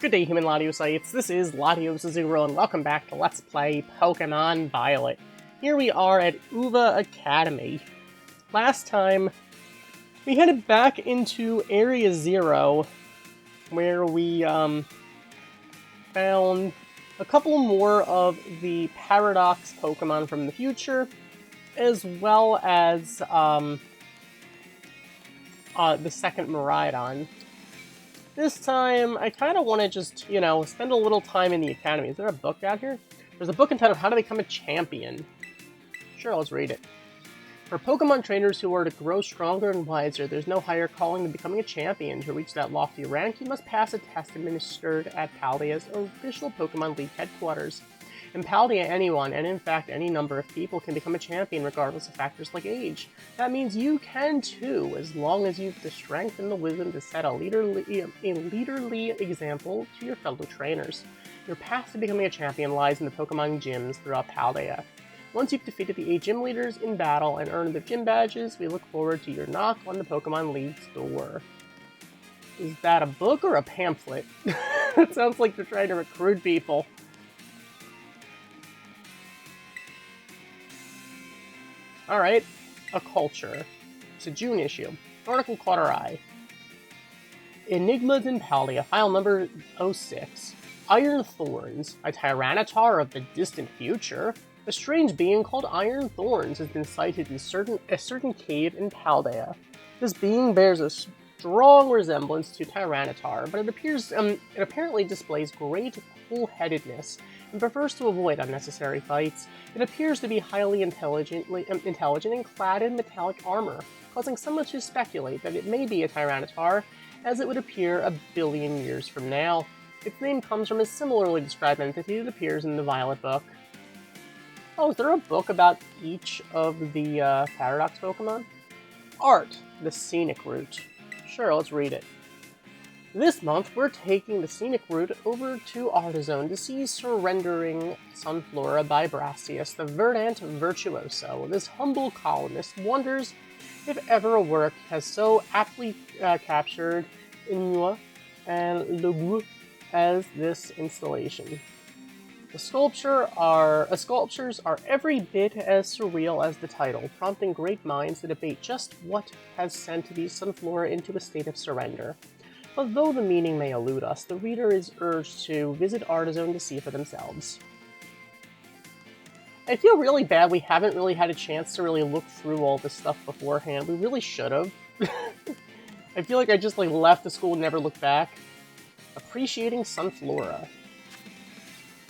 Good day, human Latiocytes. This is LatiosAzurill, and welcome back to Let's Play Pokemon Violet. Here we are at Uva Academy. Last time, we headed back into Area 0, where we, found a couple more of the Paradox Pokemon from the future, as well as, the second Miraidon. This time, I kind of want to just, spend a little time in the Academy. Is there a book out here? There's a book entitled How to Become a Champion. Sure, let's read it. For Pokemon trainers who are to grow stronger and wiser, there's no higher calling than becoming a champion. To reach that lofty rank, you must pass a test administered at Paldea's official Pokemon League headquarters. In Paldea, anyone, and in fact any number of people, can become a champion regardless of factors like age. That means you can too, as long as you've the strength and the wisdom to set a leaderly example to your fellow trainers. Your path to becoming a champion lies in the Pokemon gyms throughout Paldea. Once you've defeated the 8 gym leaders in battle and earned their gym badges, we look forward to your knock on the Pokemon League's door. Is that a book or a pamphlet? It sounds like they're trying to recruit people. Alright, a culture. It's a June issue. Article caught our eye. Enigmas in Paldea, file number 06. Iron Thorns, a Tyranitar of the distant future. A strange being called Iron Thorns has been sighted in a certain cave in Paldea. This being bears a strong resemblance to Tyranitar, but it apparently displays great cool-headedness and prefers to avoid unnecessary fights. It appears to be highly intelligent and clad in metallic armor, causing someone to speculate that it may be a Tyranitar, as it would appear a billion years from now. Its name comes from a similarly described entity that appears in the Violet book. Oh, is there a book about each of the Paradox Pokemon? Art, the Scenic Route. Sure, let's read it. This month, we're taking the scenic route over to Artizone to see Surrendering Sunflora by Brassius, the verdant virtuoso. This humble columnist wonders if ever a work has so aptly captured ennui and le goût as this installation. The sculptures are every bit as surreal as the title, prompting great minds to debate just what has sent the Sunflora into a state of surrender. But though the meaning may elude us, the reader is urged to visit Artizone to see for themselves. I feel really bad we haven't really had a chance to really look through all this stuff beforehand. We really should have. I feel like I just left the school and never looked back. Appreciating Sunflora.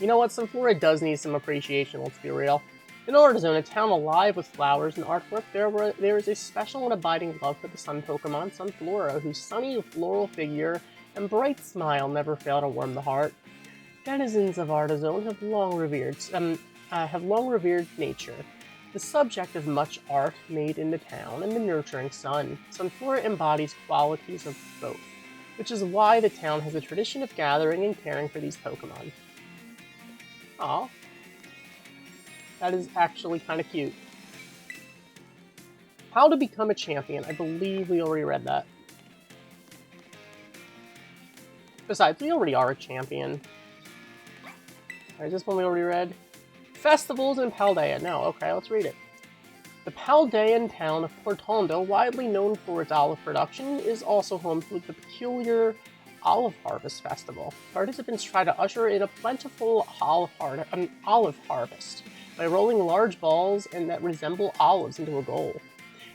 You know what? Sunflora does need some appreciation, let's be real. In Artizone, a town alive with flowers and artwork, there is a special and abiding love for the sun Pokemon, Sunflora, whose sunny floral figure and bright smile never fail to warm the heart. Denizens of Artizone have long revered nature, the subject of much art made in the town, and the nurturing sun. Sunflora embodies qualities of both, which is why the town has a tradition of gathering and caring for these Pokemon. Aww. That is actually kind of cute. How to become a champion. I believe we already read that. Besides, we already are a champion. Is this one we already read? Festivals in Paldea. No, okay, let's read it. The Paldean town of Portondo, widely known for its olive production, is also home to the peculiar Olive Harvest Festival. Participants try to usher in a plentiful olive harvest by rolling large balls that resemble olives into a goal.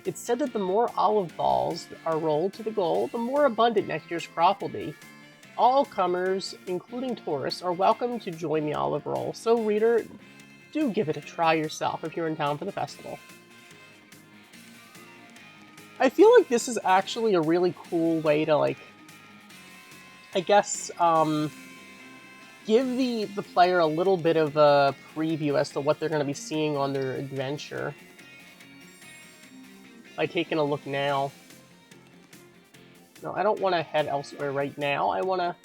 It's said that the more olive balls are rolled to the goal, the more abundant next year's crop will be. All comers, including tourists, are welcome to join the olive roll, so reader, do give it a try yourself if you're in town for the festival. I feel like this is actually a really cool way to, I guess, give the player a little bit of a preview as to what they're going to be seeing on their adventure by taking a look now. No, I don't want to head elsewhere right now. I want to...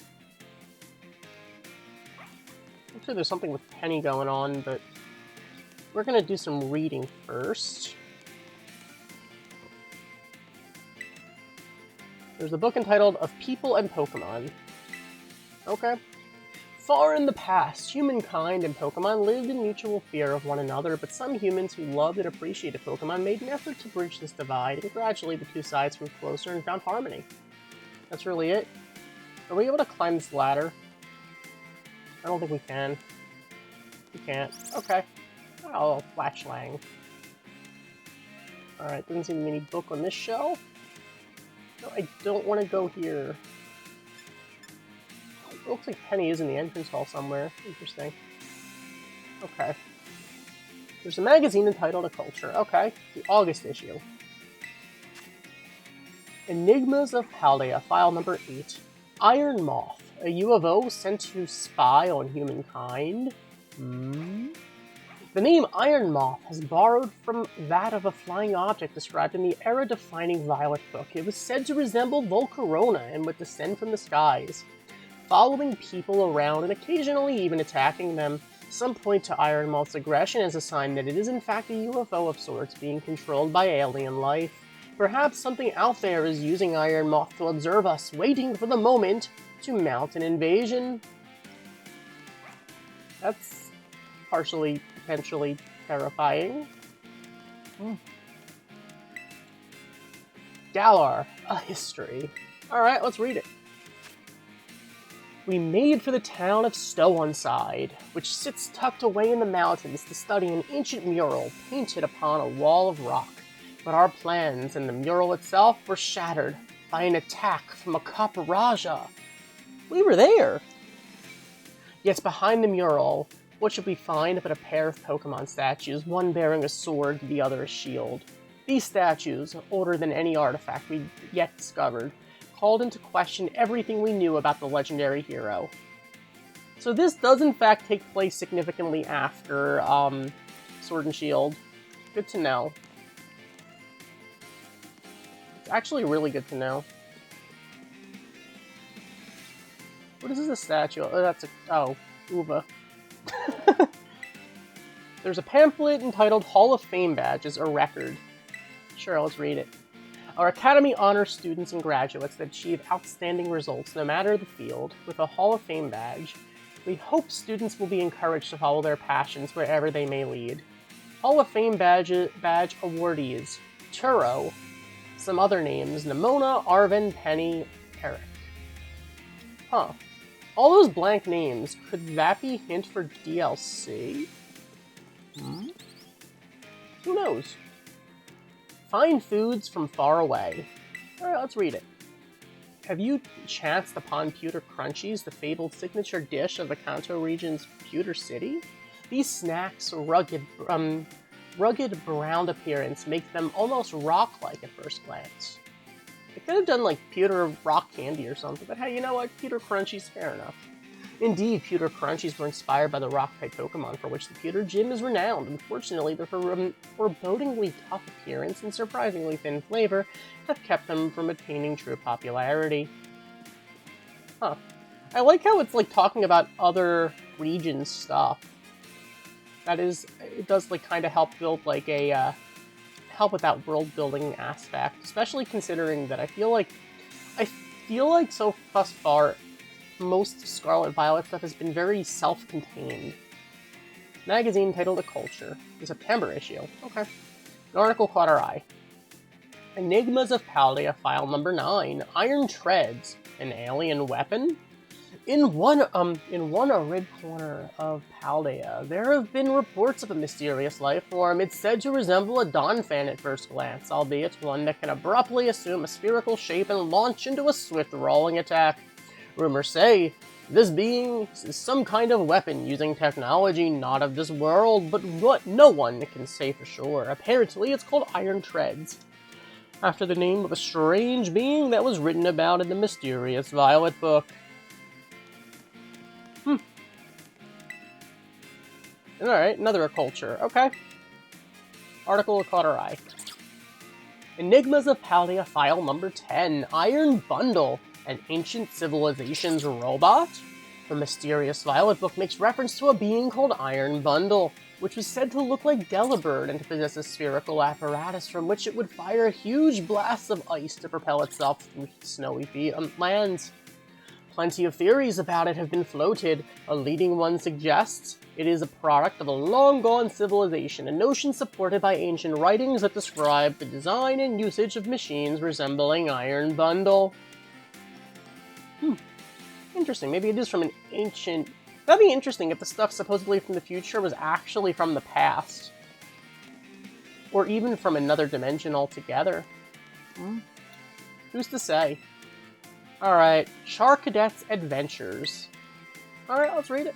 I'm sure there's something with Penny going on, but we're going to do some reading first. There's a book entitled Of People and Pokemon. Okay. Far in the past, humankind and Pokemon lived in mutual fear of one another, but some humans who loved and appreciated Pokemon made an effort to bridge this divide, and gradually the two sides grew closer and found harmony. That's really it. Are we able to climb this ladder? I don't think we can. We can't. Okay. Oh, Flatchlang. Alright, doesn't seem to be any book on this shelf. No, I don't want to go here. It looks like Penny is in the entrance hall somewhere. Interesting. Okay. There's a magazine entitled A Culture. Okay. The August issue. Enigmas of Paldea, file number 8. Iron Moth. A UFO sent to spy on humankind? The name Iron Moth has borrowed from that of a flying object described in the era-defining Violet book. It was said to resemble Volcarona and would descend from the skies, following people around and occasionally even attacking them. Some point to Iron Moth's aggression as a sign that it is in fact a UFO of sorts being controlled by alien life. Perhaps something out there is using Iron Moth to observe us, waiting for the moment to mount an invasion. That's partially, potentially terrifying. Galar, a history. Alright, let's read it. We made for the town of Stowonside, which sits tucked away in the mountains to study an ancient mural painted upon a wall of rock. But our plans and the mural itself were shattered by an attack from a Kaparaja. We were there! Yet behind the mural, what should we find but a pair of Pokemon statues, one bearing a sword, the other a shield. These statues, older than any artifact we'd yet discovered, called into question everything we knew about the legendary hero. So this does in fact take place significantly after Sword and Shield. Good to know. It's actually really good to know. What is this, a statue? Oh, that's a... oh, Uva. There's a pamphlet entitled Hall of Fame Badges, a record. Sure, let's read it. Our Academy honors students and graduates that achieve outstanding results no matter the field with a Hall of Fame badge. We hope students will be encouraged to follow their passions wherever they may lead. Hall of Fame badge awardees. Turo. Some other names. Nimona, Arvin, Penny, Eric. Huh. All those blank names, could that be a hint for DLC? Who knows? Find foods from far away. Alright, let's read it. Have you chanced upon Pewter Crunchies, the fabled signature dish of the Kanto region's Pewter City? These snacks' rugged brown appearance make them almost rock-like at first glance. They could have done like pewter rock candy or something, but hey, you know what? Pewter Crunchies, fair enough. Indeed, Pewter Crunchies were inspired by the rock-type Pokemon for which the Pewter Gym is renowned. Unfortunately, their forebodingly tough appearance and surprisingly thin flavor have kept them from attaining true popularity. Huh. I like how it's like talking about other regions' stuff. That is, it does like kind of help build like a, help with that world-building aspect, especially considering that I feel like so thus far, most Scarlet Violet stuff has been very self-contained. Magazine titled A Culture. The September issue. Okay. An article caught our eye. Enigmas of Paldea, file number 9. Iron Treads. An alien weapon? In one arid corner of Paldea, there have been reports of a mysterious life form. It's said to resemble a Donphan at first glance, albeit one that can abruptly assume a spherical shape and launch into a swift rolling attack. Rumors say this being is some kind of weapon using technology not of this world, but what no one can say for sure. Apparently, it's called Iron Treads, after the name of a strange being that was written about in the mysterious Violet book. Alright, another culture. Okay. Article caught our eye. Enigmas of Paldea, file number 10. Iron Bundle. An ancient civilization's robot? The mysterious Violet book makes reference to a being called Iron Bundle, which was said to look like Delibird and to possess a spherical apparatus from which it would fire huge blasts of ice to propel itself through snowy lands. Plenty of theories about it have been floated. A leading one suggests it is a product of a long-gone civilization, a notion supported by ancient writings that describe the design and usage of machines resembling iron bundle. Interesting. Maybe it is from an ancient... That'd be interesting if the stuff supposedly from the future was actually from the past. Or even from another dimension altogether. Who's to say? Alright, Charcadet's Adventures. Alright, let's read it.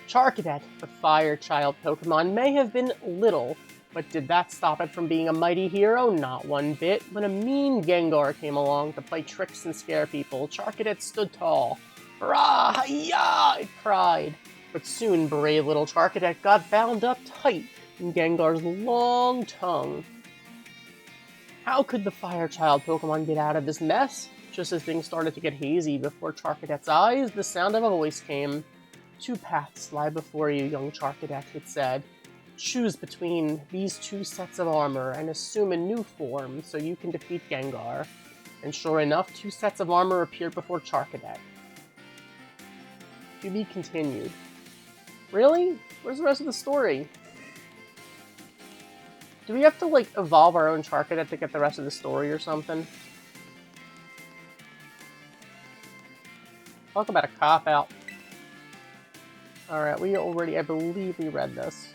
Charcadet, the fire child Pokemon, may have been little, but did that stop it from being a mighty hero? Not one bit. When a mean Gengar came along to play tricks and scare people, Charcadet stood tall. Hurrah! Hi-ya! It cried. But soon brave little Charcadet got bound up tight in Gengar's long tongue. How could the fire child Pokemon get out of this mess? Just as things started to get hazy before Charcadet's eyes, the sound of a voice came. 2 paths lie before you, young Charcadet, it said. Choose between these 2 sets of armor and assume a new form so you can defeat Gengar. And sure enough, 2 sets of armor appeared before Charcadet. To be continued. Really? Where's the rest of the story? Do we have to, like, evolve our own Charcadet to get the rest of the story or something? Talk about a cop-out. Alright, we already, I believe we read this.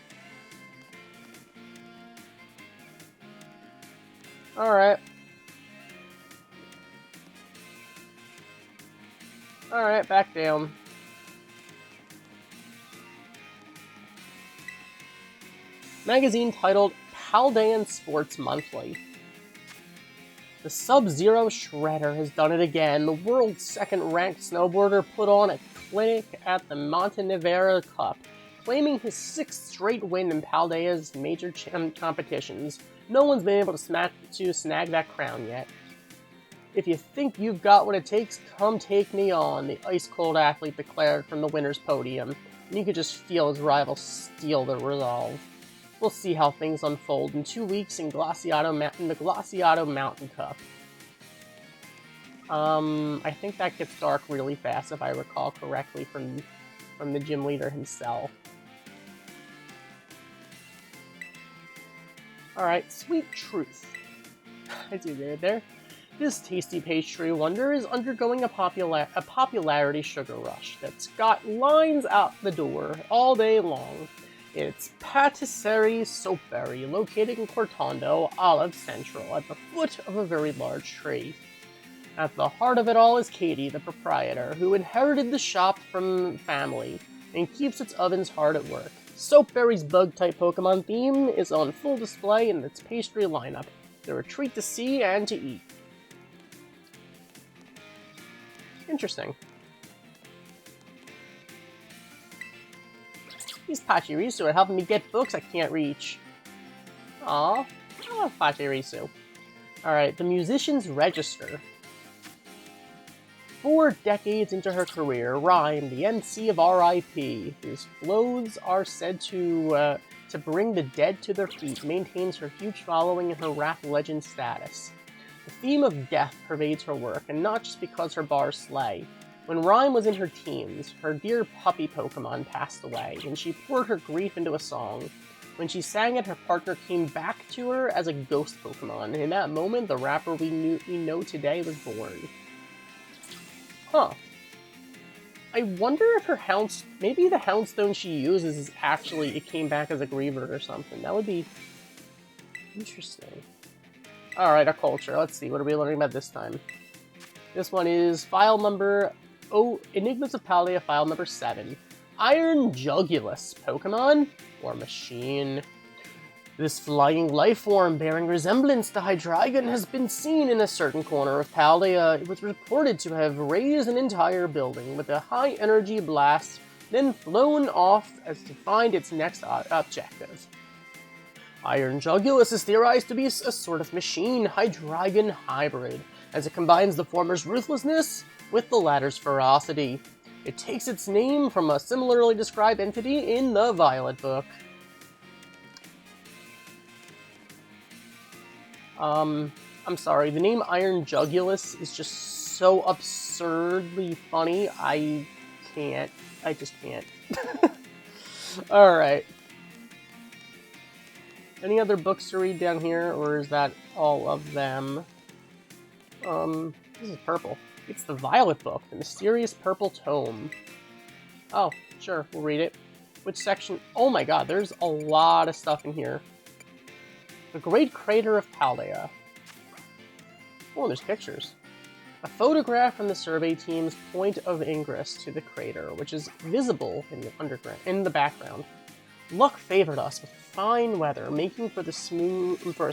Alright. Alright, back down. Magazine titled Paldean Sports Monthly. The Sub-Zero Shredder has done it again. The world's second-ranked snowboarder put on a clinic at the Montenevera Cup, claiming his 6th straight win in Paldea's major competitions. No one's been able to snag that crown yet. If you think you've got what it takes, come take me on, the ice-cold athlete declared from the winner's podium, and you could just feel his rival steel the resolve. We'll see how things unfold in 2 weeks in the Glaciato Mountain Cup. I think that gets dark really fast, if I recall correctly, from the gym leader himself. Alright, Sweet Truth. I see there. This tasty pastry wonder is undergoing a popularity sugar rush that's got lines out the door all day long. It's Patisserie Soapberry, located in Cortondo, Olive Central, at the foot of a very large tree. At the heart of it all is Katie, the proprietor, who inherited the shop from family and keeps its ovens hard at work. Soapberry's bug-type Pokemon theme is on full display in its pastry lineup. They're a treat to see and to eat. Interesting. These Pachirisu are helping me get books I can't reach. Aw, I love Pachirisu. Alright, the Musician's Register. 4 decades into her career, Rhyme, the MC of R.I.P., whose flows are said to bring the dead to their feet, maintains her huge following and her rap legend status. The theme of death pervades her work, and not just because her bars slay. When Rhyme was in her teens, her dear puppy Pokemon passed away, and she poured her grief into a song. When she sang it, her partner came back to her as a ghost Pokemon, and in that moment, the rapper we know today was born. Huh. I wonder if her maybe the Houndstone she uses is actually, it came back as a Griever or something. That would be interesting. Alright, our culture. Let's see, what are we learning about this time? This one is file number... Enigmas of Paldea, file number 7. Iron Jugulus, Pokemon or machine? This flying life form bearing resemblance to Hydreigon has been seen in a certain corner of Paldea. It was reported to have razed an entire building with a high-energy blast, then flown off as to find its next objective. Iron Jugulus is theorized to be a sort of machine Hydreigon hybrid, as it combines the former's ruthlessness with the latter's ferocity. It takes its name from a similarly described entity in the Violet book. I'm sorry, the name Iron Jugulus is just so absurdly funny, I just can't. Alright. Any other books to read down here, or is that all of them? This is purple. It's the Violet Book, the Mysterious Purple Tome. Oh, sure, we'll read it. Which section? Oh my god, there's a lot of stuff in here. The Great Crater of Paldea. Oh, there's pictures. A photograph from the survey team's point of ingress to the crater, which is visible in the background. Luck favored us with fine weather, making for a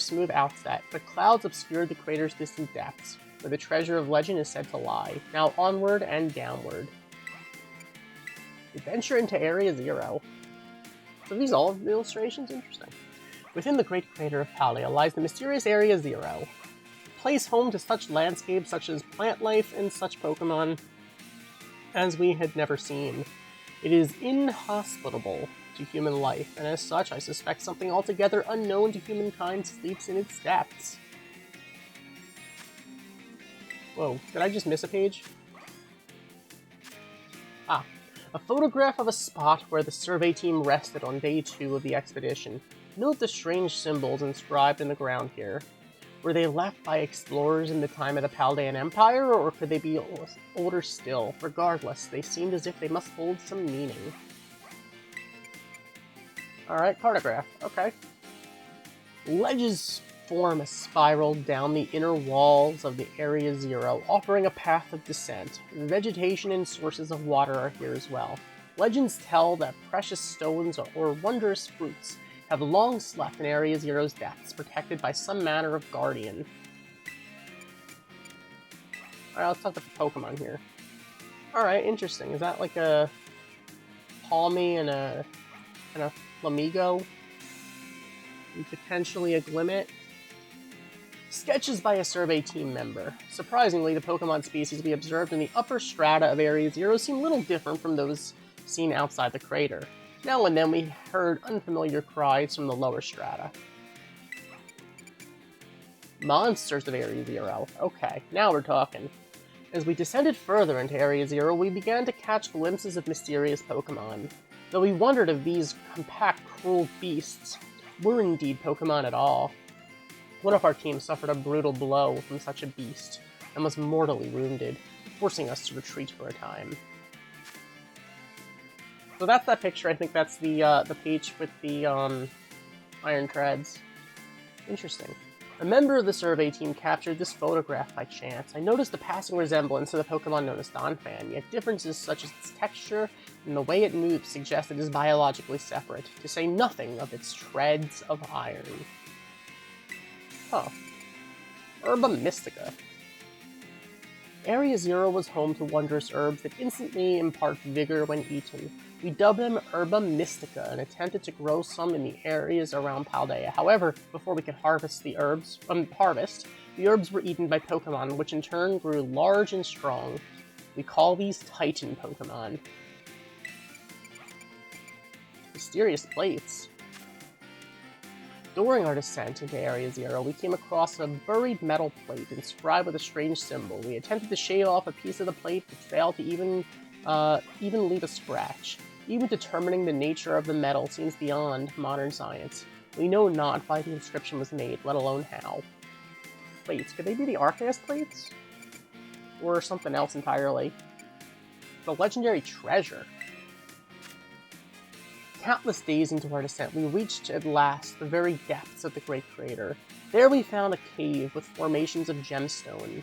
smooth outset, but clouds obscured the crater's distant depths, where the treasure of legend is said to lie. Now onward and downward. Adventure into Area Zero. So these all the illustrations? Interesting. Within the Great Crater of Paldea lies the mysterious Area Zero, a place home to such landscapes such as plant life and such Pokemon as we had never seen. It is inhospitable to human life, and as such, I suspect something altogether unknown to humankind sleeps in its depths. Whoa, did I just miss a page? Ah, a photograph of a spot where the survey team rested on day 2 of the expedition. Note the strange symbols inscribed in the ground here. Were they left by explorers in the time of the Paldean Empire, or could they be older still? Regardless, they seemed as if they must hold some meaning. Alright, cartograph. Okay. Ledges form a spiral down the inner walls of the Area Zero, offering a path of descent. Vegetation and sources of water are here as well. Legends tell that precious stones or wondrous fruits have long slept in Area Zero's depths, protected by some manner of guardian. Alright, let's talk about the Pokemon here. Alright, interesting. Is that like a Palmy and a Flamigo? And potentially a Glimmet? Sketches by a survey team member. Surprisingly, the Pokemon species we observed in the upper strata of Area Zero seem little different from those seen outside the crater. Now and then we heard unfamiliar cries from the lower strata. Monsters of Area Zero. Okay, now we're talking. As we descended further into Area Zero, we began to catch glimpses of mysterious Pokemon. Though we wondered if these compact, cruel beasts were indeed Pokemon at all. One of our team suffered a brutal blow from such a beast and was mortally wounded, forcing us to retreat for a time. So that's that picture. I think that's the page with the iron treads. Interesting. A member of the survey team captured this photograph by chance. I noticed a passing resemblance to the Pokemon known as Donphan, yet differences such as its texture and the way it moves suggest it is biologically separate, to say nothing of its treads of iron. Huh. Herba Mystica. Area Zero was home to wondrous herbs that instantly impart vigor when eaten. We dubbed them Herba Mystica and attempted to grow some in the areas around Paldea. However, before we could harvest the herbs were eaten by Pokemon, which in turn grew large and strong. We call these Titan Pokemon. Mysterious plates. During our descent into Area Zero, we came across a buried metal plate inscribed with a strange symbol. We attempted to shave off a piece of the plate, but failed to even leave a scratch. Even determining the nature of the metal seems beyond modern science. We know not why the inscription was made, let alone how. Plates. Could they be the Arceus plates? Or something else entirely? The legendary treasure. Countless days into our descent, we reached at last the very depths of the Great Crater. There we found a cave with formations of gemstone,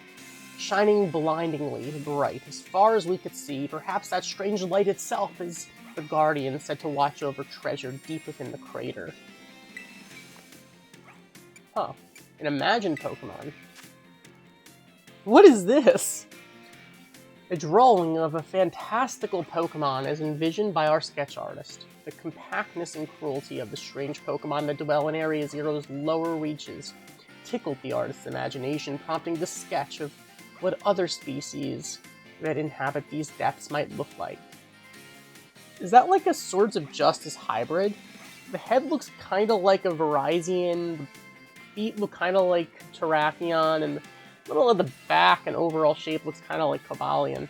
shining blindingly bright as far as we could see. Perhaps that strange light itself is the guardian said to watch over treasure deep within the crater. Huh. An imagined Pokemon. What is this? A drawing of a fantastical Pokemon as envisioned by our sketch artist. The compactness and cruelty of the strange Pokemon that dwell in Area Zero's lower reaches tickled the artist's imagination, prompting the sketch of what other species that inhabit these depths might look like. Is that like a Swords of Justice hybrid? The head looks kind of like a Virizion, the feet look kind of like Terrakion, and Middle of the back and overall shape looks kind of like Cobalion.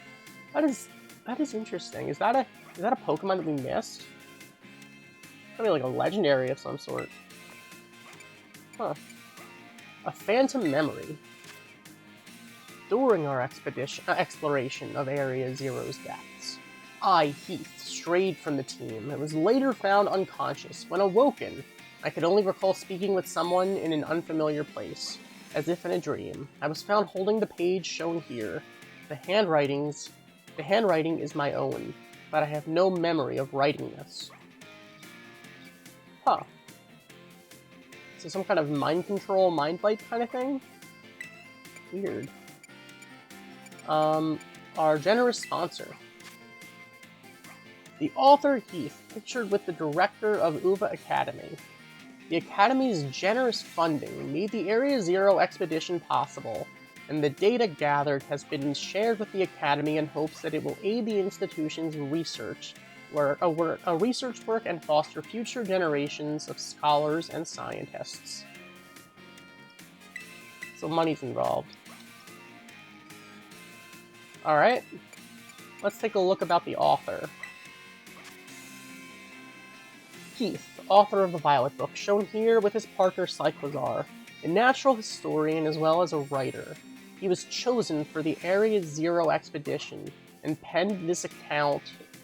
That is interesting. Is that a Pokemon that we missed? It's gonna be like a legendary of some sort. Huh. A phantom memory. During our exploration of Area Zero's depths, I, Heath, strayed from the team and was later found unconscious. When awoken, I could only recall speaking with someone in an unfamiliar place, as if in a dream. I was found holding the page shown here. The handwriting is my own, but I have no memory of writing this. Huh. So some kind of mind control, mind bite kind of thing? Weird. Our generous sponsor. The author Heath, pictured with the director of UVA Academy. The Academy's generous funding made the Area Zero expedition possible, and the data gathered has been shared with the Academy in hopes that it will aid the institution's research work and foster future generations of scholars and scientists. So money's involved. Alright, let's take a look about the author. Heath, author of the Violet Book, shown here with his partner Cyclozar, a natural historian as well as a writer. He was chosen for the Area Zero expedition and penned this account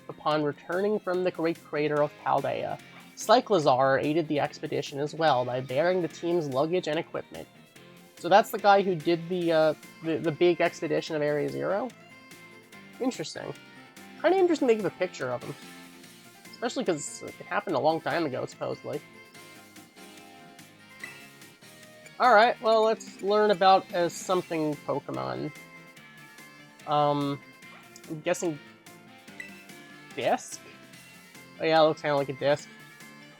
upon returning from the Great Crater of Paldea. Cyclozar aided the expedition as well by bearing the team's luggage and equipment. So that's the guy who did the big expedition of Area Zero? Interesting. Kind of interesting to give a picture of him. Especially because it happened a long time ago, supposedly. Alright, well, let's learn about something Pokemon. I'm guessing... disc? Oh yeah, it looks kind of like a disc.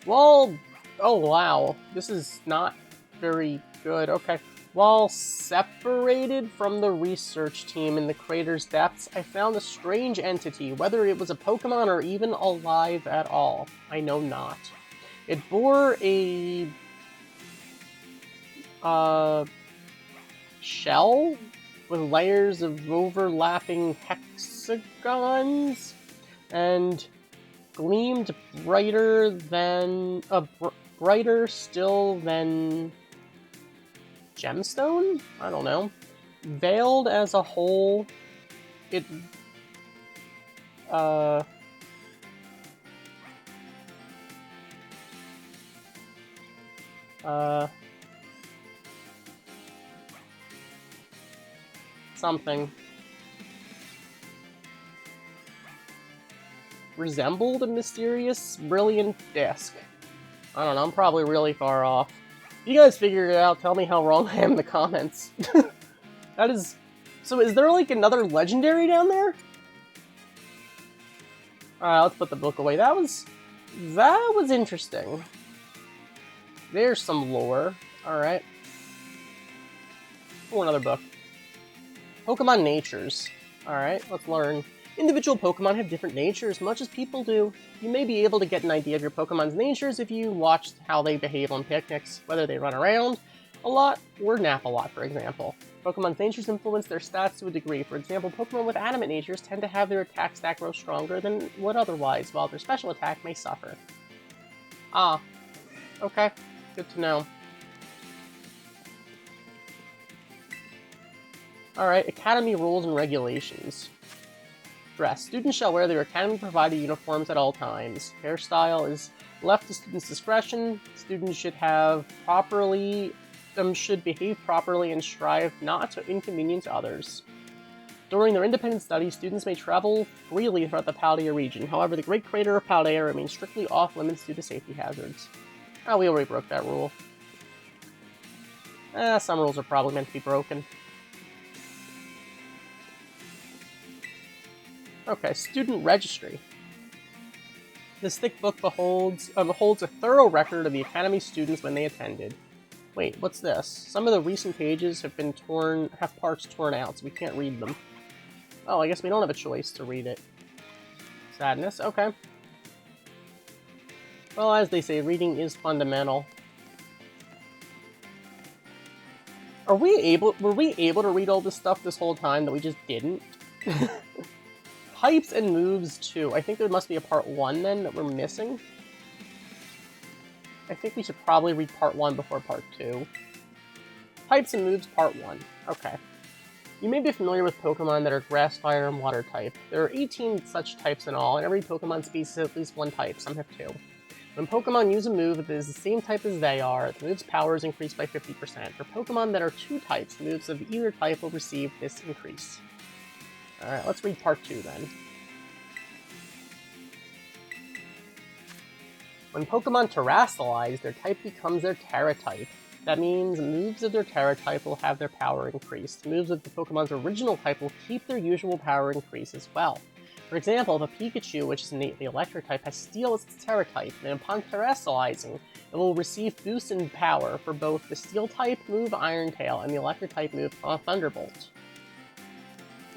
Well, oh wow, this is not very good. Okay. While separated from the research team in the crater's depths, I found a strange entity, whether it was a Pokemon or even alive at all. I know not. It bore a... shell? With layers of overlapping hexagons? And gleamed brighter than... brighter still than... gemstone? I don't know. Veiled as a whole, it... something. Resembled a mysterious, brilliant disc. I don't know, I'm probably really far off. If you guys figure it out, tell me how wrong I am in the comments. That is... So is there like another legendary down there? Alright, let's put the book away. That was interesting. There's some lore. Alright. Oh, another book. Pokemon Natures. Alright, let's learn. Individual Pokemon have different natures, much as people do. You may be able to get an idea of your Pokemon's natures if you watch how they behave on picnics, whether they run around a lot or nap a lot, for example. Pokemon's natures influence their stats to a degree. For example, Pokemon with animate natures tend to have their attack stack grow stronger than would otherwise, while their special attack may suffer. Ah. Okay. Good to know. Alright, Academy Rules and Regulations. Dress. Students shall wear their Academy-provided uniforms at all times. Hairstyle is left to students' discretion. Students should behave properly and strive not to inconvenience others. During their independent studies, students may travel freely throughout the Paldea region. However, the Great Crater of Paldea remains strictly off-limits due to safety hazards. Oh, we already broke that rule. Some rules are probably meant to be broken. Okay, student registry. This thick book holds a thorough record of the Academy students when they attended. Wait, what's this? Some of the recent pages have parts torn out, so we can't read them. Oh, I guess we don't have a choice to read it. Sadness, okay. Well, as they say, reading is fundamental. Were we able to read all this stuff this whole time that we just didn't? Types and moves too. I think there must be a part 1 then that we're missing. I think we should probably read part 1 before part 2. Types and moves part 1. Okay. You may be familiar with Pokemon that are grass, fire, and water type. There are 18 such types in all, and every Pokemon species has at least one type. Some have 2. When Pokemon use a move that is the same type as they are, the move's power is increased by 50%. For Pokemon that are 2 types, moves of either type will receive this increase. Alright, let's read part 2 then. When Pokemon terrestrialize, their type becomes their Terra type. That means moves of their Terra type will have their power increased. Moves of the Pokemon's original type will keep their usual power increase as well. For example, if a Pikachu, which is innately electric type, has Steel as its Terra type, then upon terrestrializing, it will receive boosts in power for both the Steel type move Iron Tail and the electric type move Thunderbolt.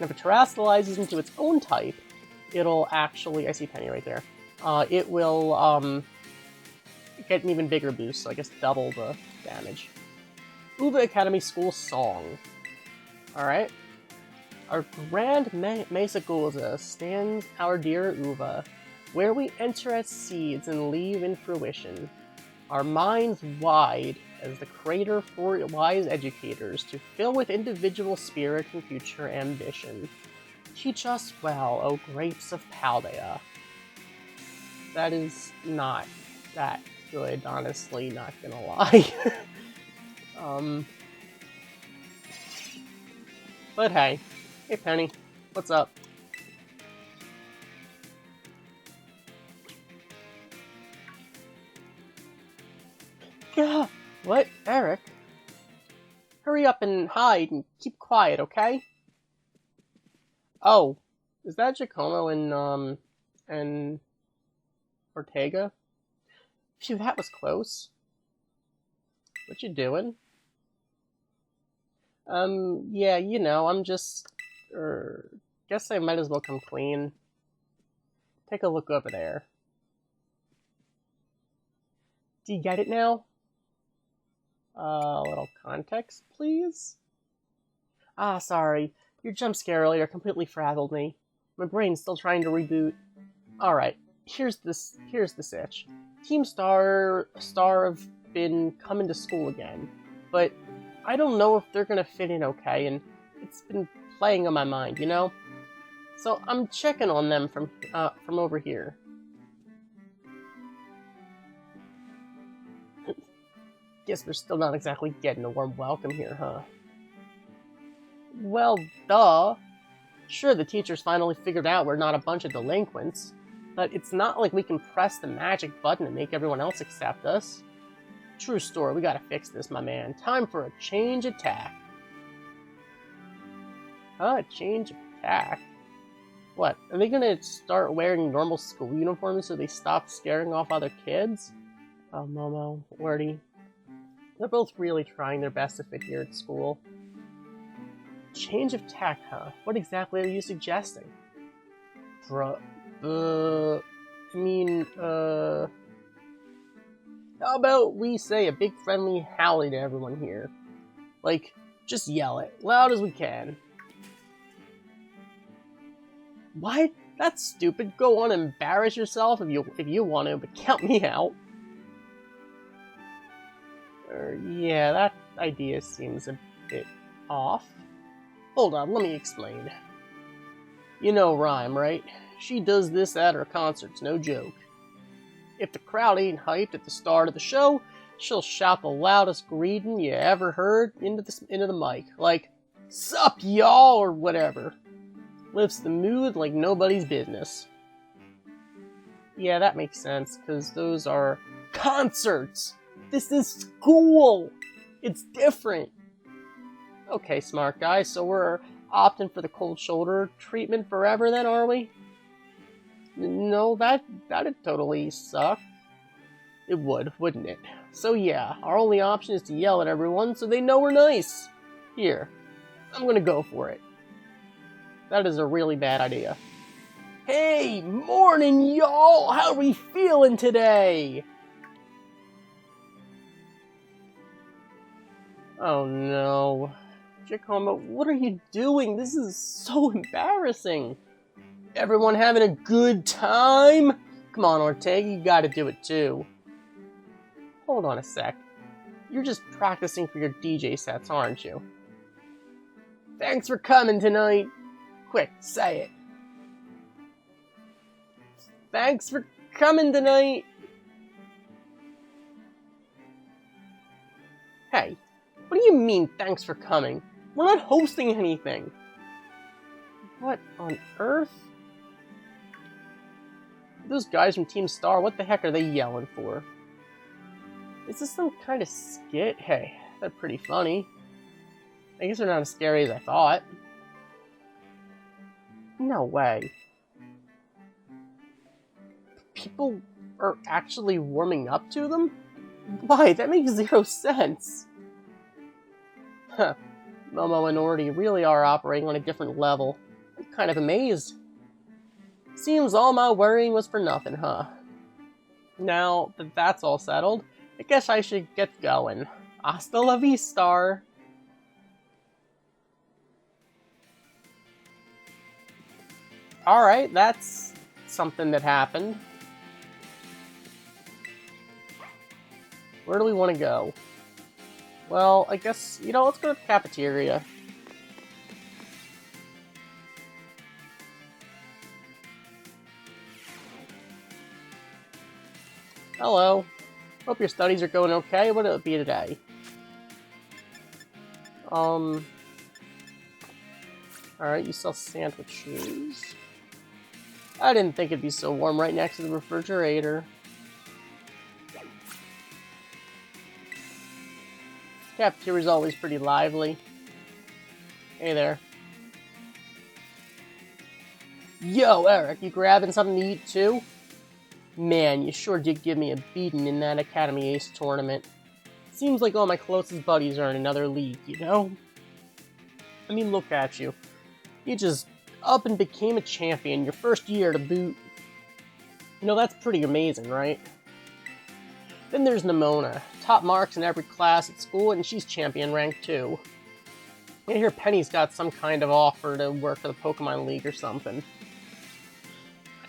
And if it terrestrializes into its own type, it'll actually, I see Penny right there, it will get an even bigger boost, so I guess double the damage. Uva Academy School Song. Alright. Our grand Mesa Golza stands our dear Uva, where we enter as seeds and leave in fruition. Our minds wide as the crater for wise educators to fill with individual spirit and future ambition. Teach us well, O grapes of Paldea. That is not that good, honestly, not gonna lie. But hey. Hey Penny, what's up? Yeah, what? Eric? Hurry up and hide and keep quiet, okay? Oh, is that Giacomo and Ortega? Phew, that was close. What you doing? Yeah, you know, I'm just... guess I might as well come clean. Take a look over there. Do you get it now? A little context, please? Ah, sorry. Your jump scare earlier completely frazzled me. My brain's still trying to reboot. Alright, here's the sitch. Team Star have been coming to school again, but I don't know if they're gonna fit in okay, and it's been playing on my mind, you know? So I'm checking on them from over here. Guess we're still not exactly getting a warm welcome here, huh? Well, duh. Sure, the teachers finally figured out we're not a bunch of delinquents, but it's not like we can press the magic button and make everyone else accept us. True story, we gotta fix this, my man. Time for a change of tack. Huh? Change of tack? What? Are they gonna start wearing normal school uniforms so they stop scaring off other kids? Oh, Momo, Wordy. They're both really trying their best to fit here at school. Change of tack, huh? What exactly are you suggesting? How about we say a big friendly howdy to everyone here? Like, just yell it, loud as we can. What? That's stupid. Go on and embarrass yourself if you want to, but count me out. Yeah, that idea seems a bit off. Hold on, let me explain. You know Rhyme, right? She does this at her concerts, no joke. If the crowd ain't hyped at the start of the show, she'll shout the loudest greeting you ever heard into the mic, like, "Sup, y'all," or whatever. Lifts the mood like nobody's business. Yeah, that makes sense, because those are concerts! This is school! It's different! Okay, smart guy, so we're opting for the cold shoulder treatment forever then, are we? No, that'd totally suck. It would, wouldn't it? So yeah, our only option is to yell at everyone so they know we're nice. Here, I'm gonna go for it. That is a really bad idea. Hey, morning y'all! How are we feeling today? Oh no. Giacomo, what are you doing? This is so embarrassing. Everyone having a good time? Come on, Ortega, you gotta do it too. Hold on a sec. You're just practicing for your DJ sets, aren't you? Thanks for coming tonight. Quick, say it. Thanks for coming tonight. Hey, what do you mean, thanks for coming? We're not hosting anything. What on earth? Those guys from Team Star, what the heck are they yelling for? Is this some kind of skit? Hey, they're pretty funny. I guess they're not as scary as I thought. No way. People are actually warming up to them? Why? That makes zero sense. Huh. Momo and Orty really are operating on a different level. I'm kind of amazed. Seems all my worrying was for nothing, huh? Now that that's all settled, I guess I should get going. Hasta la vista. Alright, that's something that happened. Where do we want to go? Well, I guess, let's go to the cafeteria. Hello. Hope your studies are going okay. What'll it be today? Alright, you sell sandwiches. I didn't think it'd be so warm right next to the refrigerator. Cafeteria's always pretty lively. Hey there. Yo, Eric, you grabbing something to eat too? Man, you sure did give me a beating in that Academy Ace tournament. Seems like all my closest buddies are in another league, you know? I mean, look at you. You just up and became a champion your first year to boot. That's pretty amazing, right? Then there's Nimona. Top marks in every class at school, and she's champion rank too. I hear Penny's got some kind of offer to work for the Pokemon League or something.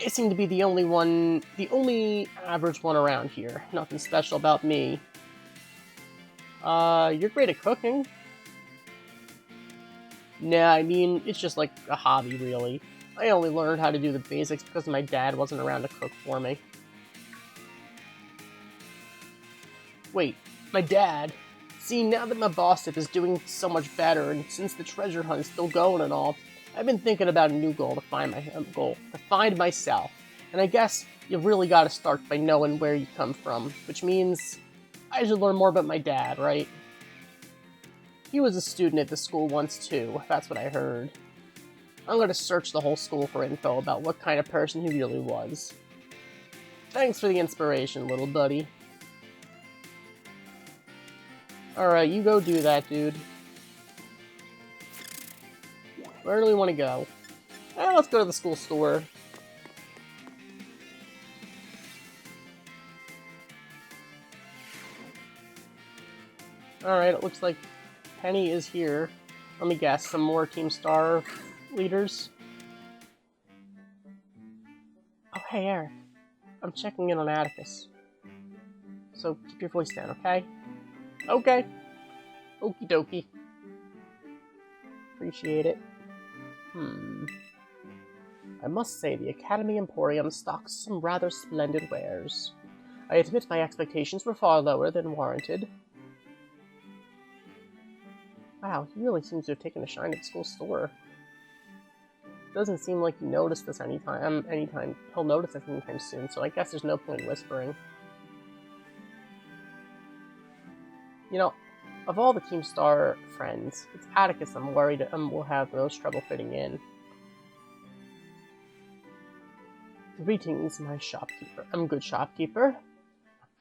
I seem to be the only average one around here. Nothing special about me. You're great at cooking. Nah, I mean, it's just like a hobby, really. I only learned how to do the basics because my dad wasn't around to cook for me. Wait, my dad? See, now that my boss tip is doing so much better, and since the treasure hunt is still going and all, I've been thinking about a new goal to find myself. And I guess you've really got to start by knowing where you come from, which means I should learn more about my dad, right? He was a student at the school once too, that's what I heard. I'm going to search the whole school for info about what kind of person he really was. Thanks for the inspiration, little buddy. Alright, you go do that, dude. Where do we want to go? Let's go to the school store. Alright, it looks like Penny is here. Let me guess, some more Team Star leaders? Oh, hey, Eric. I'm checking in on Atticus. So keep your voice down, okay? Okay. Okie dokie. Appreciate it. I must say, the Academy Emporium stocks some rather splendid wares. I admit my expectations were far lower than warranted. Wow, he really seems to have taken a shine at the school store. Doesn't seem like he noticed this anytime he'll notice this anytime soon, so I guess there's no point in whispering. Of all the Team Star friends, it's Atticus I'm worried will have the most trouble fitting in. Greetings, my shopkeeper. Good shopkeeper.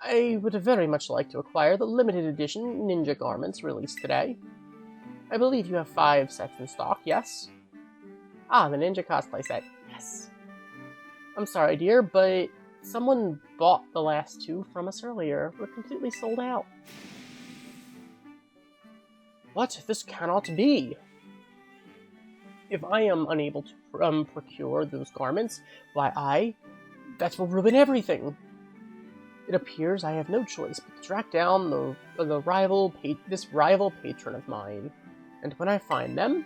I would very much like to acquire the limited edition ninja garments released today. I believe you have 5 sets in stock, yes? Ah, the ninja cosplay set. Yes. I'm sorry, dear, but someone bought the last 2 from us earlier. We're completely sold out. What? This cannot be! If I am unable to procure those garments, why that will ruin everything. It appears I have no choice but to track down this rival patron of mine. And when I find them,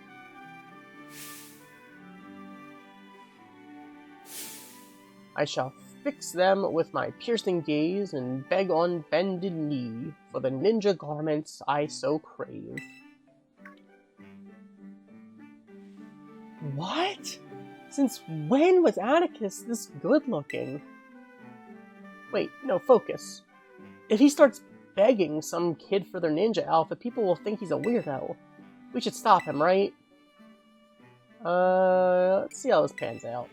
I shall fix them with my piercing gaze and beg on bended knee for the ninja garments I so crave. What? Since when was Atticus this good-looking? Wait, no, focus. If he starts begging some kid for their ninja outfit, people will think he's a weirdo. We should stop him, right? Let's see how this pans out.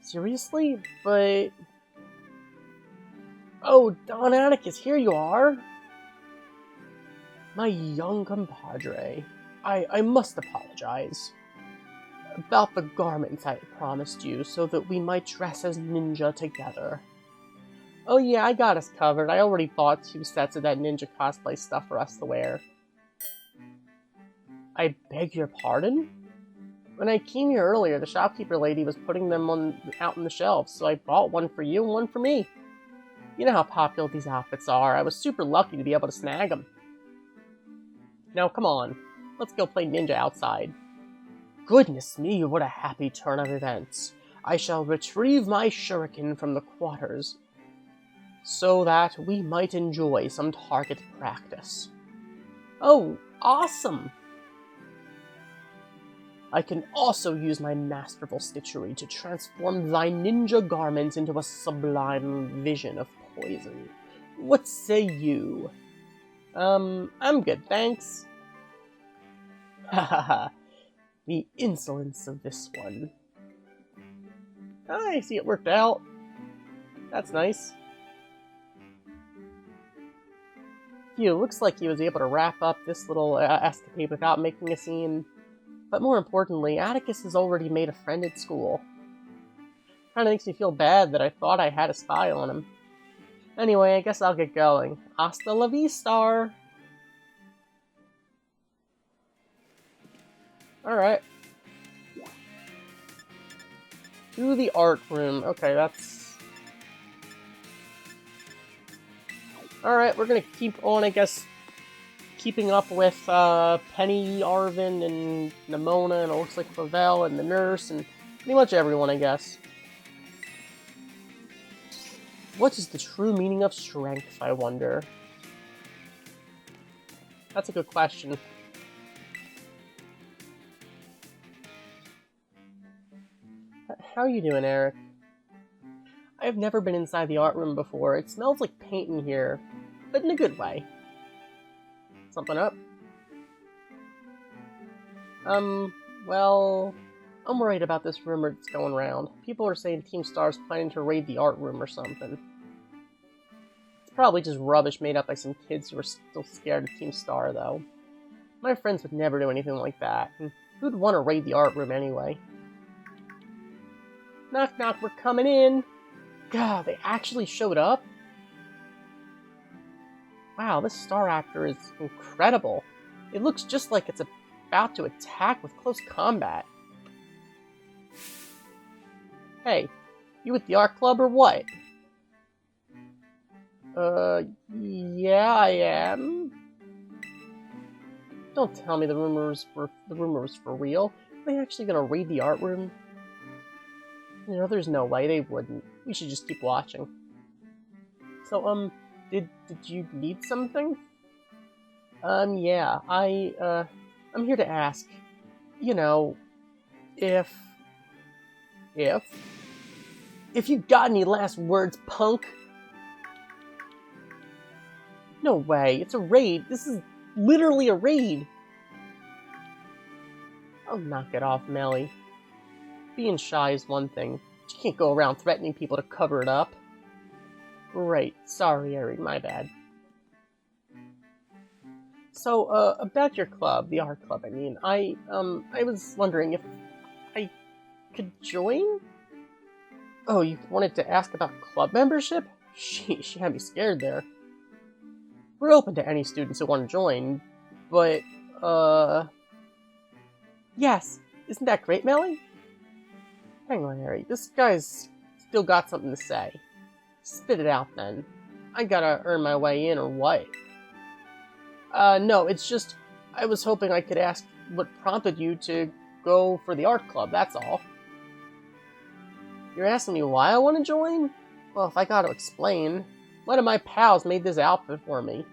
Seriously? But... Oh, Don Atticus, here you are! My young compadre. I must apologize. About the garments I promised you, so that we might dress as ninja together. Oh yeah, I got us covered. I already bought 2 sets of that ninja cosplay stuff for us to wear. I beg your pardon? When I came here earlier, the shopkeeper lady was putting them out on the shelves, so I bought one for you and one for me. You know how popular these outfits are. I was super lucky to be able to snag them. Now come on, let's go play ninja outside. Goodness me, what a happy turn of events. I shall retrieve my shuriken from the quarters, so that we might enjoy some target practice. Oh, awesome! I can also use my masterful stitchery to transform thy ninja garments into a sublime vision of poison. What say you? I'm good, thanks. Ha ha ha. The insolence of this one. I see it worked out. That's nice. Phew, looks like he was able to wrap up this little escapade without making a scene. But more importantly, Atticus has already made a friend at school. Kinda makes me feel bad that I thought I had a spy on him. Anyway, I guess I'll get going. Hasta la vista! Alright. To the art room. Okay, that's... Alright, we're gonna keep on, I guess, keeping up with Penny, Arvin, and Nimona, and it looks like Pavel, and the nurse, and pretty much everyone, I guess. What is the true meaning of strength, I wonder? That's a good question. How are you doing, Eric? I've never been inside the art room before. It smells like paint in here, but in a good way. Something up? Well, I'm worried about this rumor that's going around. People are saying Team Star's planning to raid the art room or something. It's probably just rubbish made up by some kids who are still scared of Team Star, though. My friends would never do anything like that, and who'd want to raid the art room anyway? Knock knock, we're coming in! God, they actually showed up? Wow, this star actor is incredible. It looks just like it's about to attack with close combat. Hey, you with the art club or what? Yeah, I am. Don't tell me the rumor was for real. Are they actually gonna raid the art room? You know, there's no way they wouldn't. We should just keep watching. So, did you need something? Yeah, I'm here to ask, you know, if you got any last words, punk? No way, it's a raid. This is literally a raid. Oh, knock it off, Melly. Being shy is one thing, but you can't go around threatening people to cover it up. Right, sorry, Eric, my bad. So, about your club, the art club, I mean, I was wondering if I could join? Oh, you wanted to ask about club membership? She had me scared there. We're open to any students who want to join, but, yes, isn't that great, Melly? Hang on, Harry, this guy's still got something to say. Spit it out, then. I gotta earn my way in, or what? No, it's just, I was hoping I could ask what prompted you to go for the art club, that's all. You're asking me why I want to join? Well, if I gotta explain, one of my pals made this outfit for me.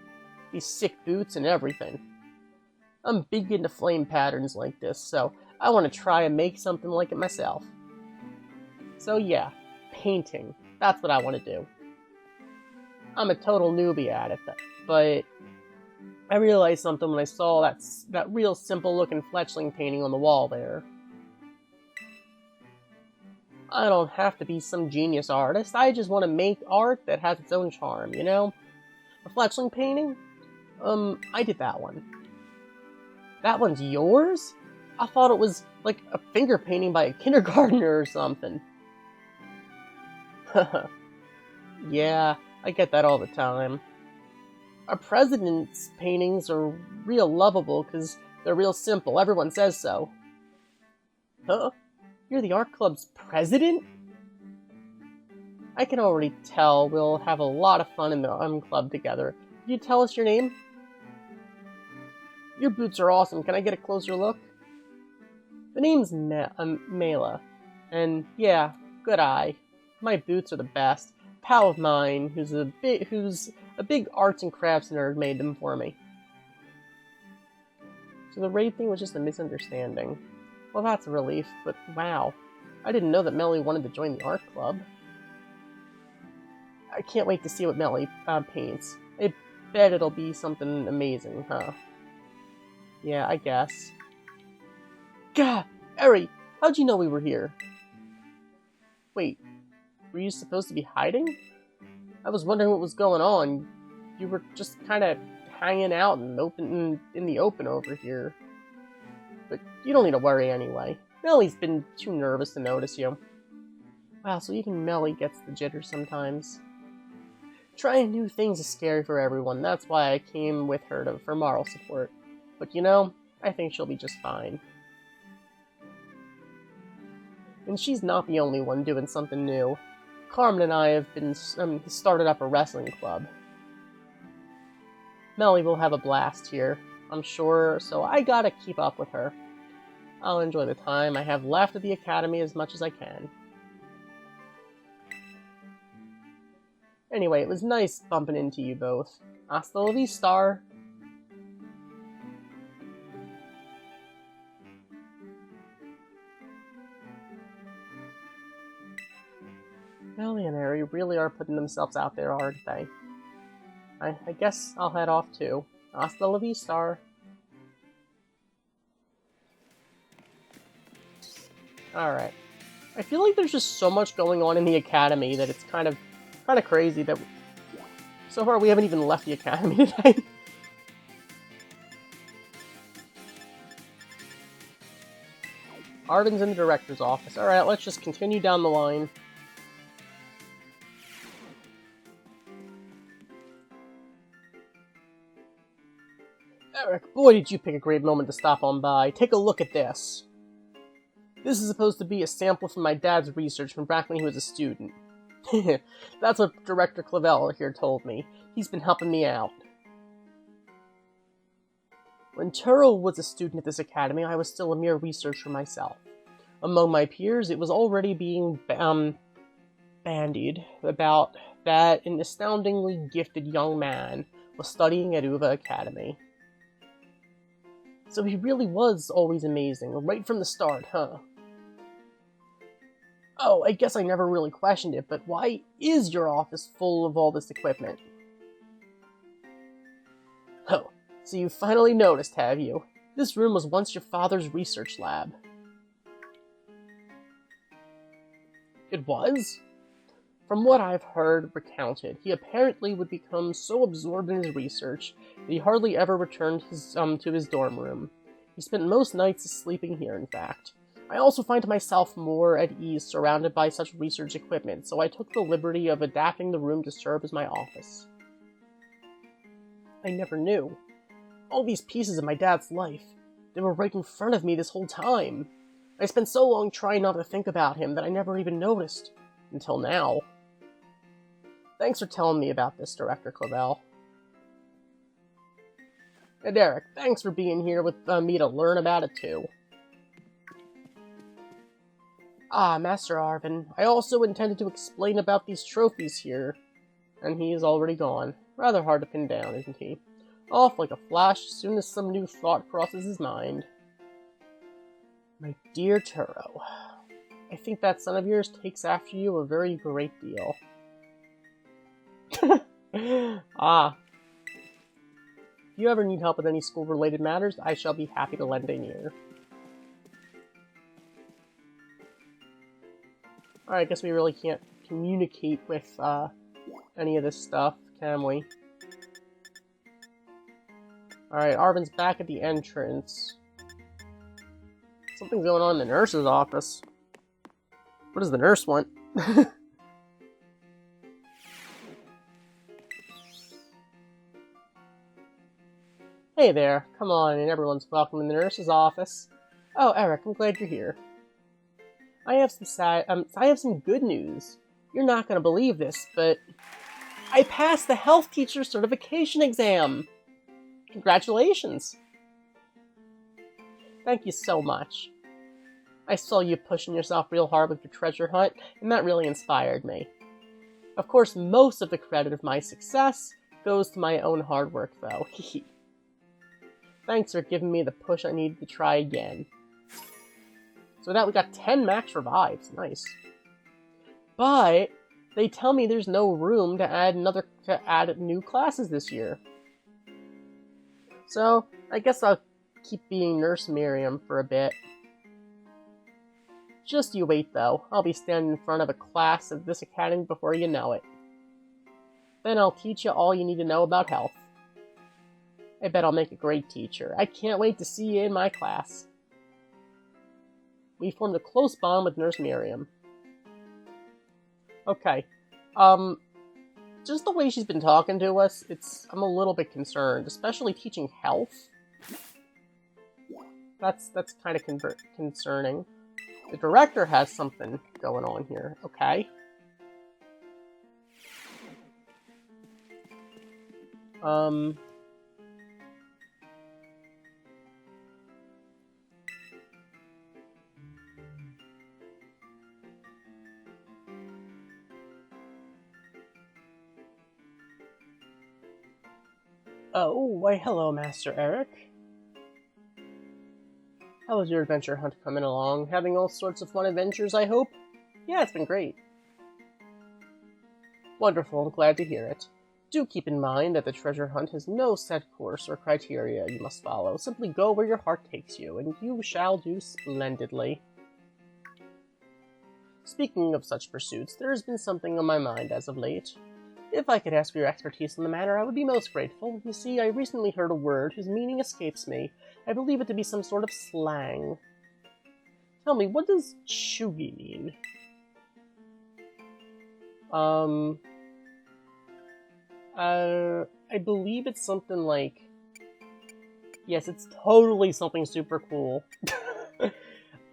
These sick boots and everything. I'm big into flame patterns like this, so I want to try and make something like it myself. So yeah, painting. That's what I want to do. I'm a total newbie at it, but I realized something when I saw that real simple-looking fletchling painting on the wall there. I don't have to be some genius artist. I just want to make art that has its own charm, you know? A fletchling painting? I did that one. That one's yours? I thought it was like a finger painting by a kindergartner or something. Yeah, I get that all the time. Our president's paintings are real lovable because they're real simple. Everyone says so. Huh? You're the art club's president? I can already tell we'll have a lot of fun in the club together. Can you tell us your name? Your boots are awesome. Can I get a closer look? The name's Mela. And yeah, good eye. My boots are the best. A pal of mine who's a big arts and crafts nerd made them for me. So the raid thing was just a misunderstanding. Well, that's a relief, but wow. I didn't know that Melly wanted to join the art club. I can't wait to see what Melly paints. I bet it'll be something amazing, huh? Yeah, I guess. Gah! Eri! How'd you know we were here? Wait, were you supposed to be hiding? I was wondering what was going on. You were just kind of hanging out in the open over here. But you don't need to worry anyway. Melly's been too nervous to notice you. Wow, so even Melly gets the jitters sometimes. Trying new things is scary for everyone. That's why I came with her for moral support. But you know, I think she'll be just fine. And she's not the only one doing something new. Carmen and I have been started up a wrestling club. Melly will have a blast here, I'm sure, so I gotta keep up with her. I'll enjoy the time I have left at the academy as much as I can. Anyway, it was nice bumping into you both. Hasta la vista. Melly and Harry really are putting themselves out there, aren't they? I guess I'll head off too. Hasta la vista. Alright. I feel like there's just so much going on in the academy that it's kind of crazy that so far we haven't even left the academy today. Arden's in the director's office. Alright, let's just continue down the line. Eric, boy did you pick a great moment to stop on by. Take a look at this. This is supposed to be a sample from my dad's research from back when he was a student. That's what Director Clavel here told me. He's been helping me out. When Turrell was a student at this academy, I was still a mere researcher myself. Among my peers, it was already being bandied about that an astoundingly gifted young man was studying at Uva Academy. So he really was always amazing, right from the start, huh? Oh, I guess I never really questioned it, but why is your office full of all this equipment? Oh, so you finally noticed, have you? This room was once your father's research lab. It was? From what I've heard recounted, he apparently would become so absorbed in his research that he hardly ever returned to his dorm room. He spent most nights sleeping here, in fact. I also find myself more at ease surrounded by such research equipment, so I took the liberty of adapting the room to serve as my office. I never knew. All these pieces of my dad's life, they were right in front of me this whole time. I spent so long trying not to think about him that I never even noticed. Until now. Thanks for telling me about this, Director Clavel. And Eric, thanks for being here with me to learn about it too. Ah, Master Arvin, I also intended to explain about these trophies here. And he is already gone. Rather hard to pin down, isn't he? Off like a flash as soon as some new thought crosses his mind. My dear Turo, I think that son of yours takes after you a very great deal. Ah. If you ever need help with any school-related matters, I shall be happy to lend an ear. Alright, I guess we really can't communicate with any of this stuff, can we? Alright, Arvin's back at the entrance. Something's going on in the nurse's office. What does the nurse want? Hey there, come on in, everyone's welcome in the nurse's office. Oh, Eric, I'm glad you're here. I have some good news. You're not gonna believe this, but I passed the health teacher certification exam. Congratulations. Thank you so much. I saw you pushing yourself real hard with your treasure hunt, and that really inspired me. Of course, most of the credit of my success goes to my own hard work, though. Thanks for giving me the push I needed to try again. So with that, we got 10 max revives. Nice. But they tell me there's no room to add new classes this year. So I guess I'll keep being Nurse Miriam for a bit. Just you wait, though. I'll be standing in front of a class at this academy before you know it. Then I'll teach you all you need to know about health. I bet I'll make a great teacher. I can't wait to see you in my class. We formed a close bond with Nurse Miriam. Okay. Just the way she's been talking to us, I'm a little bit concerned, especially teaching health. That's kind of concerning. The director has something going on here, okay? Oh, why hello, Master Eric. How is your adventure hunt coming along? Having all sorts of fun adventures, I hope? Yeah, it's been great. Wonderful, I'm glad to hear it. Do keep in mind that the treasure hunt has no set course or criteria you must follow. Simply go where your heart takes you, and you shall do splendidly. Speaking of such pursuits, there has been something on my mind as of late. If I could ask for your expertise in the matter, I would be most grateful. You see, I recently heard a word whose meaning escapes me. I believe it to be some sort of slang. Tell me, what does chuggy mean? I believe it's something like... Yes, it's totally something super cool.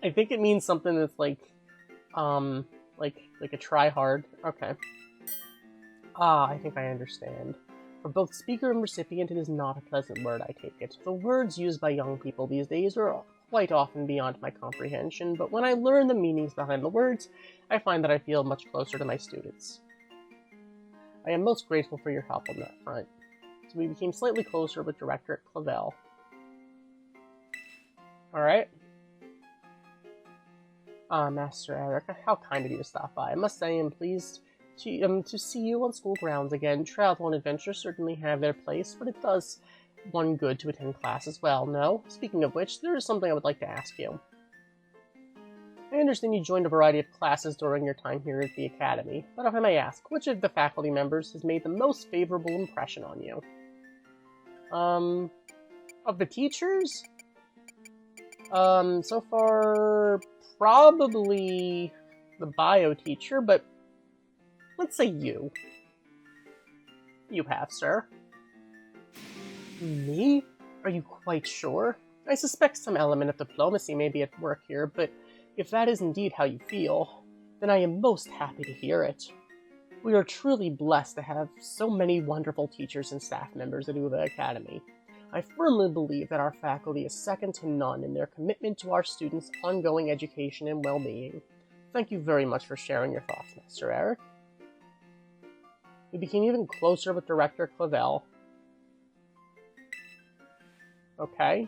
I think it means something that's like a try-hard. Okay. Ah, I think I understand. For both speaker and recipient, it is not a pleasant word, I take it. The words used by young people these days are quite often beyond my comprehension, but when I learn the meanings behind the words, I find that I feel much closer to my students. I am most grateful for your help on that front. So we became slightly closer with Director Clavel. Alright. Ah, Master Eric, how kind of you to stop by. I must say I am pleased to see you on school grounds again. Travel and adventure certainly have their place, but it does one good to attend class as well, no? Speaking of which, there is something I would like to ask you. I understand you joined a variety of classes during your time here at the Academy, but if I may ask, which of the faculty members has made the most favorable impression on you? Of the teachers? So far, probably the bio teacher, but let's say you. You have, sir. Me? Are you quite sure? I suspect some element of diplomacy may be at work here, but if that is indeed how you feel, then I am most happy to hear it. We are truly blessed to have so many wonderful teachers and staff members at Uva Academy. I firmly believe that our faculty is second to none in their commitment to our students' ongoing education and well-being. Thank you very much for sharing your thoughts, Master Eric. We became even closer with Director Clavel. Okay.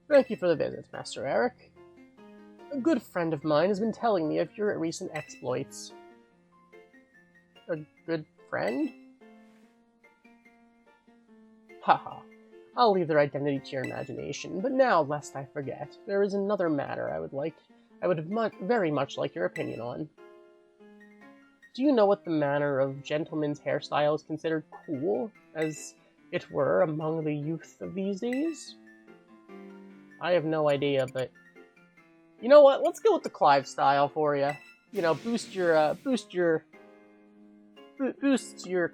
Thank you for the visit, Master Eric. A good friend of mine has been telling me of your recent exploits. A good friend? Haha. I'll leave their identity to your imagination, but now, lest I forget, there is another matter I would very much like your opinion on. Do you know what the manner of gentleman's hairstyle is considered cool, as it were, among the youth of these days? I have no idea, but you know what? Let's go with the Clive style for you. You know, boost your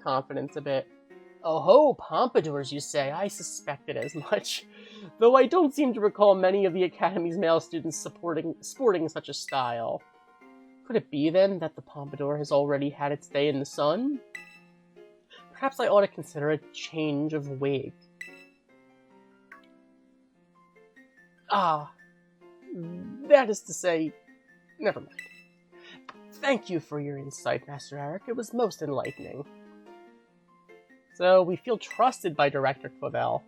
confidence a bit. Oh ho, pompadours, you say? I suspected as much. Though I don't seem to recall many of the Academy's male students sporting such a style. Could it be, then, that the pompadour has already had its day in the sun? Perhaps I ought to consider a change of wig. Ah, that is to say, never mind. Thank you for your insight, Master Eric. It was most enlightening. So, we feel trusted by Director Clavel.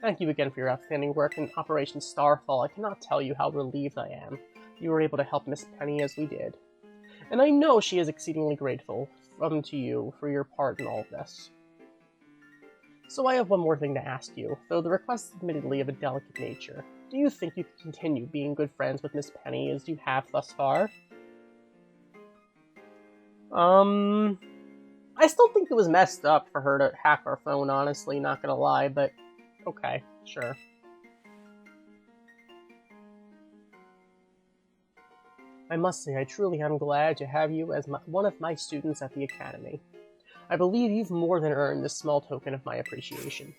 Thank you again for your outstanding work in Operation Starfall. I cannot tell you how relieved I am you were able to help Miss Penny as we did. And I know she is exceedingly grateful to you for your part in all of this. So I have one more thing to ask you, though the request is admittedly of a delicate nature. Do you think you can continue being good friends with Miss Penny as you have thus far? I still think it was messed up for her to hack our phone, honestly, not gonna lie, but okay, sure. I must say, I truly am glad to have you as one of my students at the Academy. I believe you've more than earned this small token of my appreciation.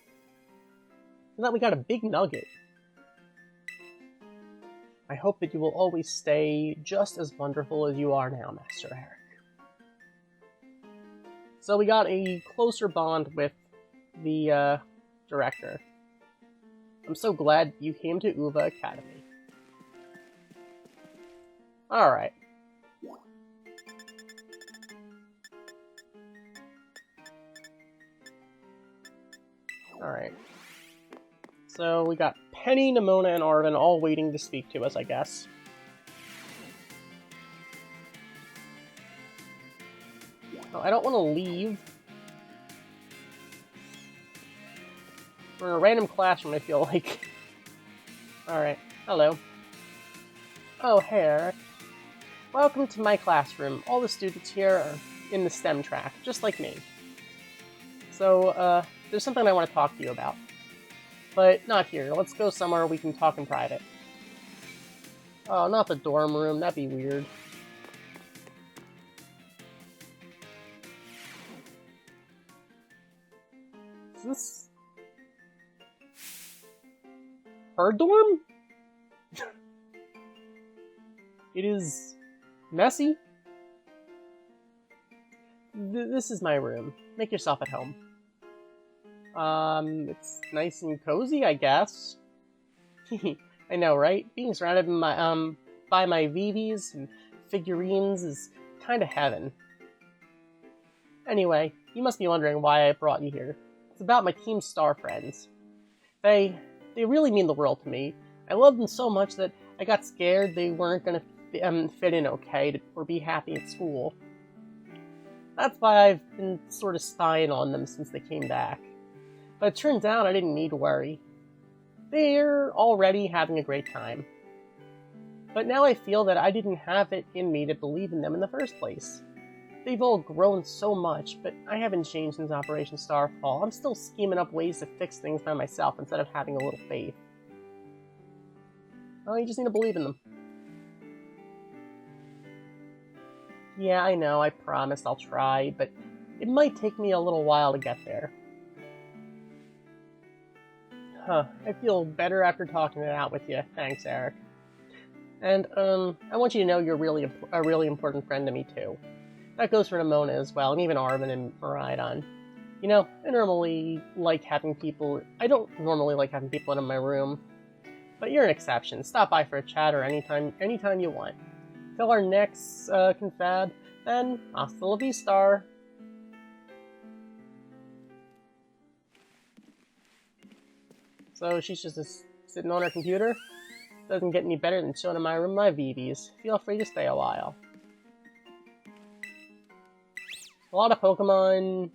And that we got a big nugget. I hope that you will always stay just as wonderful as you are now, Master Eric. So we got a closer bond with the director. I'm so glad you came to Uva Academy. Alright. Alright. So we got Penny, Nimona, and Arvin all waiting to speak to us, I guess. Oh, I don't want to leave. We're in a random classroom, I feel like. Alright, hello. Oh, hey, Eric. Welcome to my classroom. All the students here are in the STEM track, just like me. So, there's something I want to talk to you about. But not here. Let's go somewhere we can talk in private. Oh, not the dorm room. That'd be weird. Is this her dorm? It is messy. This is my room. Make yourself at home. It's nice and cozy, I guess. I know, right? Being surrounded by my VVs and figurines is kind of heaven. Anyway, you must be wondering why I brought you here. It's about my Team Star friends. They really mean the world to me. I love them so much that I got scared they weren't gonna fit in okay or be happy at school. That's why I've been sort of spying on them since they came back. But it turns out I didn't need to worry. They're already having a great time. But now I feel that I didn't have it in me to believe in them in the first place. They've all grown so much, but I haven't changed since Operation Starfall. I'm still scheming up ways to fix things by myself instead of having a little faith. Well, you just need to believe in them. Yeah, I know, I promised I'll try, but it might take me a little while to get there. Huh, I feel better after talking it out with you. Thanks, Eric. And, I want you to know you're a really important friend to me, too. That goes for Nimona as well, and even Arvin and Miraidon. You know, I don't normally like having people in my room. But you're an exception. Stop by for a chat or anytime you want. Till our next, confab, then, hasta la vista. So she's just sitting on her computer? Doesn't get any better than chilling in my room with my VVs. Feel free to stay a while. A lot of Pokemon.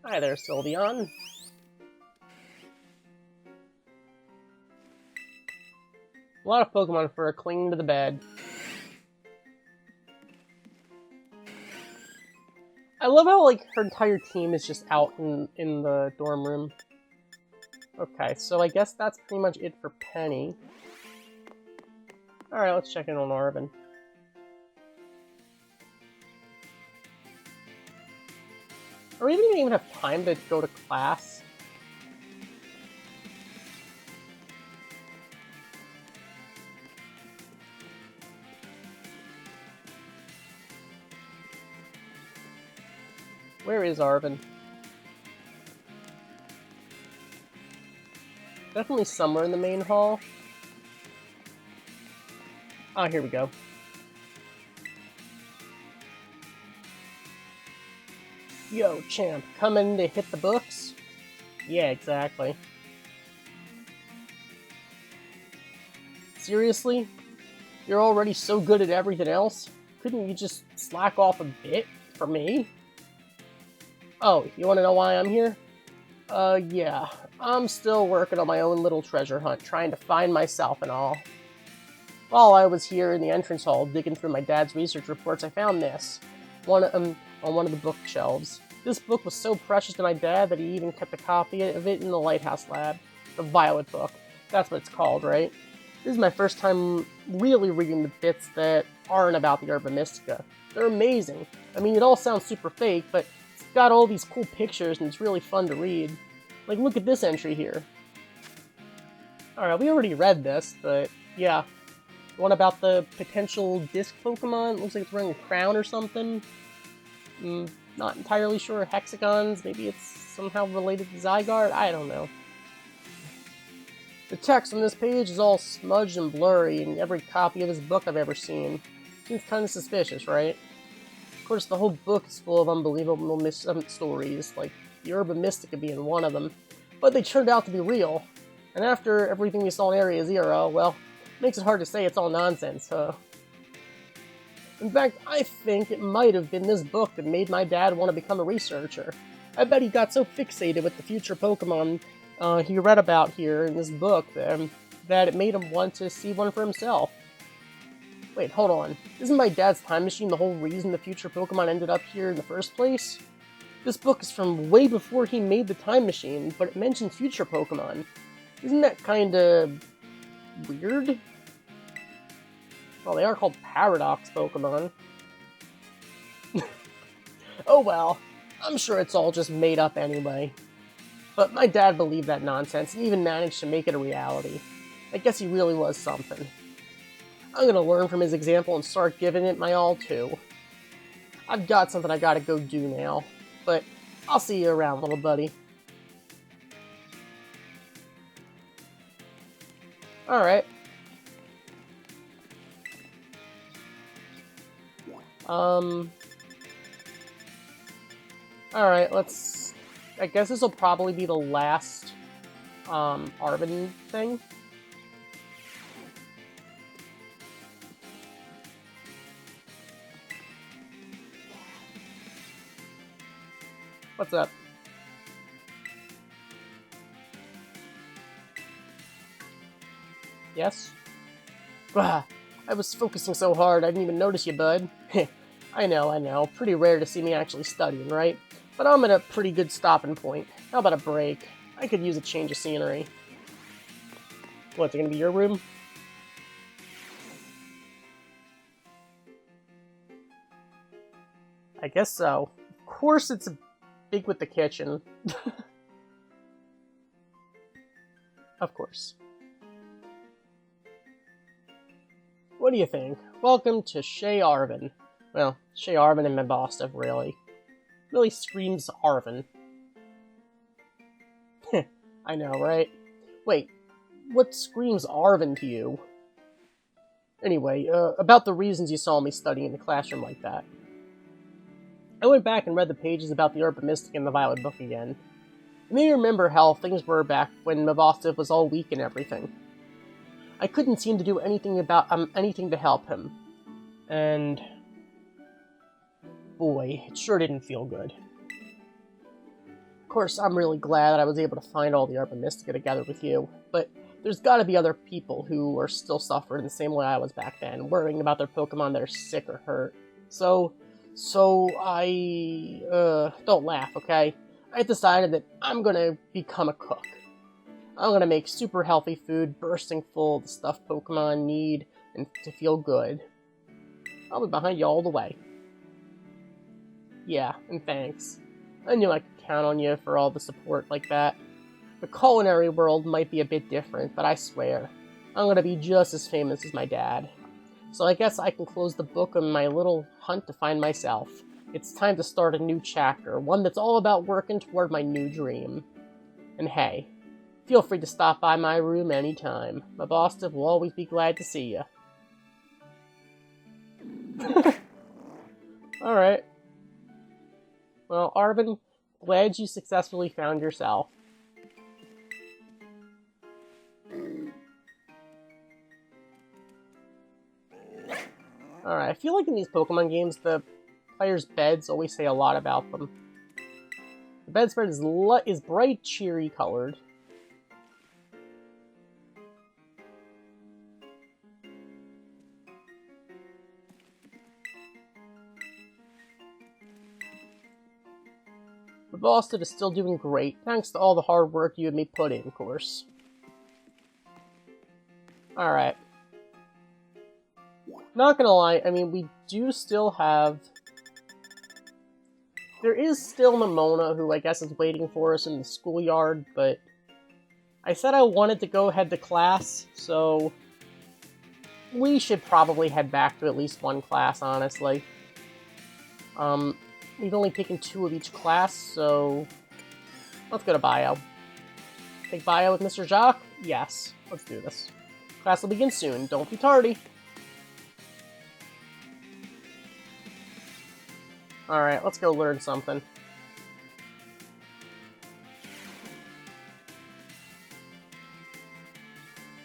Hi there, Sylveon. A lot of Pokemon for clinging to the bed. I love how, like, her entire team is just out in the dorm room. Okay, so I guess that's pretty much it for Penny. Alright, let's check in on Arvin. Are we even gonna have time to go to class? Where is Arvin? Definitely somewhere in the main hall. Ah, here we go. Yo, champ, coming to hit the books? Yeah, exactly. Seriously? You're already so good at everything else? Couldn't you just slack off a bit for me? Oh, you want to know why I'm here? Yeah. I'm still working on my own little treasure hunt, trying to find myself and all. While I was here in the entrance hall digging through my dad's research reports, I found this. On one of the bookshelves. This book was so precious to my dad that he even kept a copy of it in the lighthouse lab. The Violet book. That's what it's called, right? This is my first time really reading the bits that aren't about the Herba Mystica. They're amazing. I mean, it all sounds super fake, but it's got all these cool pictures and it's really fun to read. Like, look at this entry here. Alright, we already read this, but yeah. The one about the potential disc Pokemon? Looks like it's wearing a crown or something. Not entirely sure. Hexagons? Maybe it's somehow related to Zygarde? I don't know. The text on this page is all smudged and blurry in every copy of this book I've ever seen. Seems kind of suspicious, right? Of course, the whole book is full of unbelievable stories, like the Herba Mystica being one of them. But they turned out to be real. And after everything we saw in Area Zero, well, makes it hard to say it's all nonsense, huh? In fact, I think it might have been this book that made my dad want to become a researcher. I bet he got so fixated with the future Pokemon he read about here in this book that it made him want to see one for himself. Wait, hold on. Isn't my dad's time machine the whole reason the future Pokemon ended up here in the first place? This book is from way before he made the time machine, but it mentions future Pokemon. Isn't that kinda weird? Well, they are called Paradox Pokemon. Oh well, I'm sure it's all just made up anyway. But my dad believed that nonsense and even managed to make it a reality. I guess he really was something. I'm gonna learn from his example and start giving it my all too. I've got something I gotta go do now, but I'll see you around, little buddy. Alright. Alright, let's... I guess this will probably be the last, Arvin thing. What's up? Yes? Ah, I was focusing so hard I didn't even notice you, bud. I know. Pretty rare to see me actually studying, right? But I'm at a pretty good stopping point. How about a break? I could use a change of scenery. What's it gonna be your room? I guess so. Of course it's big with the kitchen. Of course. What do you think? Welcome to Shea Arvin. Well, Shea Arvin and Mabostiv, really. Really screams Arvin. I know, right? Wait, what screams Arvin to you? Anyway, about the reasons you saw me studying in the classroom like that. I went back and read the pages about the Herb Mystic in the Violet Book again. It made me remember how things were back when Mabostiv was all weak and everything. I couldn't seem to do anything to help him. And boy, it sure didn't feel good. Of course, I'm really glad that I was able to find all the Herb Mystica together with you, but there's gotta be other people who are still suffering the same way I was back then, worrying about their Pokemon that are sick or hurt. So I, don't laugh, okay? I decided that I'm gonna become a cook. I'm gonna make super healthy food, bursting full of the stuff Pokemon need and to feel good. I'll be behind you all the way. Yeah, and thanks. I knew I could count on you for all the support like that. The culinary world might be a bit different, but I swear, I'm gonna be just as famous as my dad. So I guess I can close the book on my little hunt to find myself. It's time to start a new chapter, one that's all about working toward my new dream. And hey, feel free to stop by my room anytime. Mabostiv will always be glad to see you. Alright. Well, Arvin, glad you successfully found yourself. Alright, I feel like in these Pokemon games, the players' beds always say a lot about them. The bedspread is bright, cheery colored. But Boston is still doing great, thanks to all the hard work you and me put in, of course. Alright. Not gonna lie, I mean, we do still have... There is still Nimona, who I guess is waiting for us in the schoolyard, but... I said I wanted to go head to class, so... We should probably head back to at least one class, honestly. We've only taken 2 of each class, so... Let's go to Bio. Take Bio with Mr. Jacques? Yes. Let's do this. Class will begin soon. Don't be tardy. Alright, let's go learn something.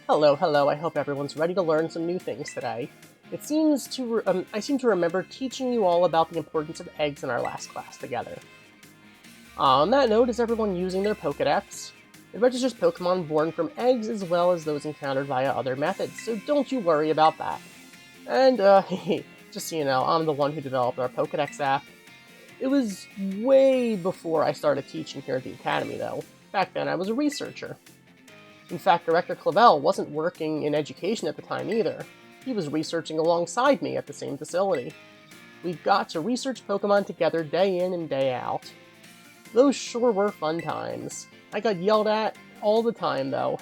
Hello, hello, I hope everyone's ready to learn some new things today. I seem to remember teaching you all about the importance of eggs in our last class together. On that note, is everyone using their Pokedex? It registers Pokemon born from eggs as well as those encountered via other methods, so don't you worry about that. And, just so you know, I'm the one who developed our Pokedex app. It was way before I started teaching here at the Academy, though. Back then, I was a researcher. In fact, Director Clavel wasn't working in education at the time either. He was researching alongside me at the same facility. We got to research Pokemon together day in and day out. Those sure were fun times. I got yelled at all the time, though.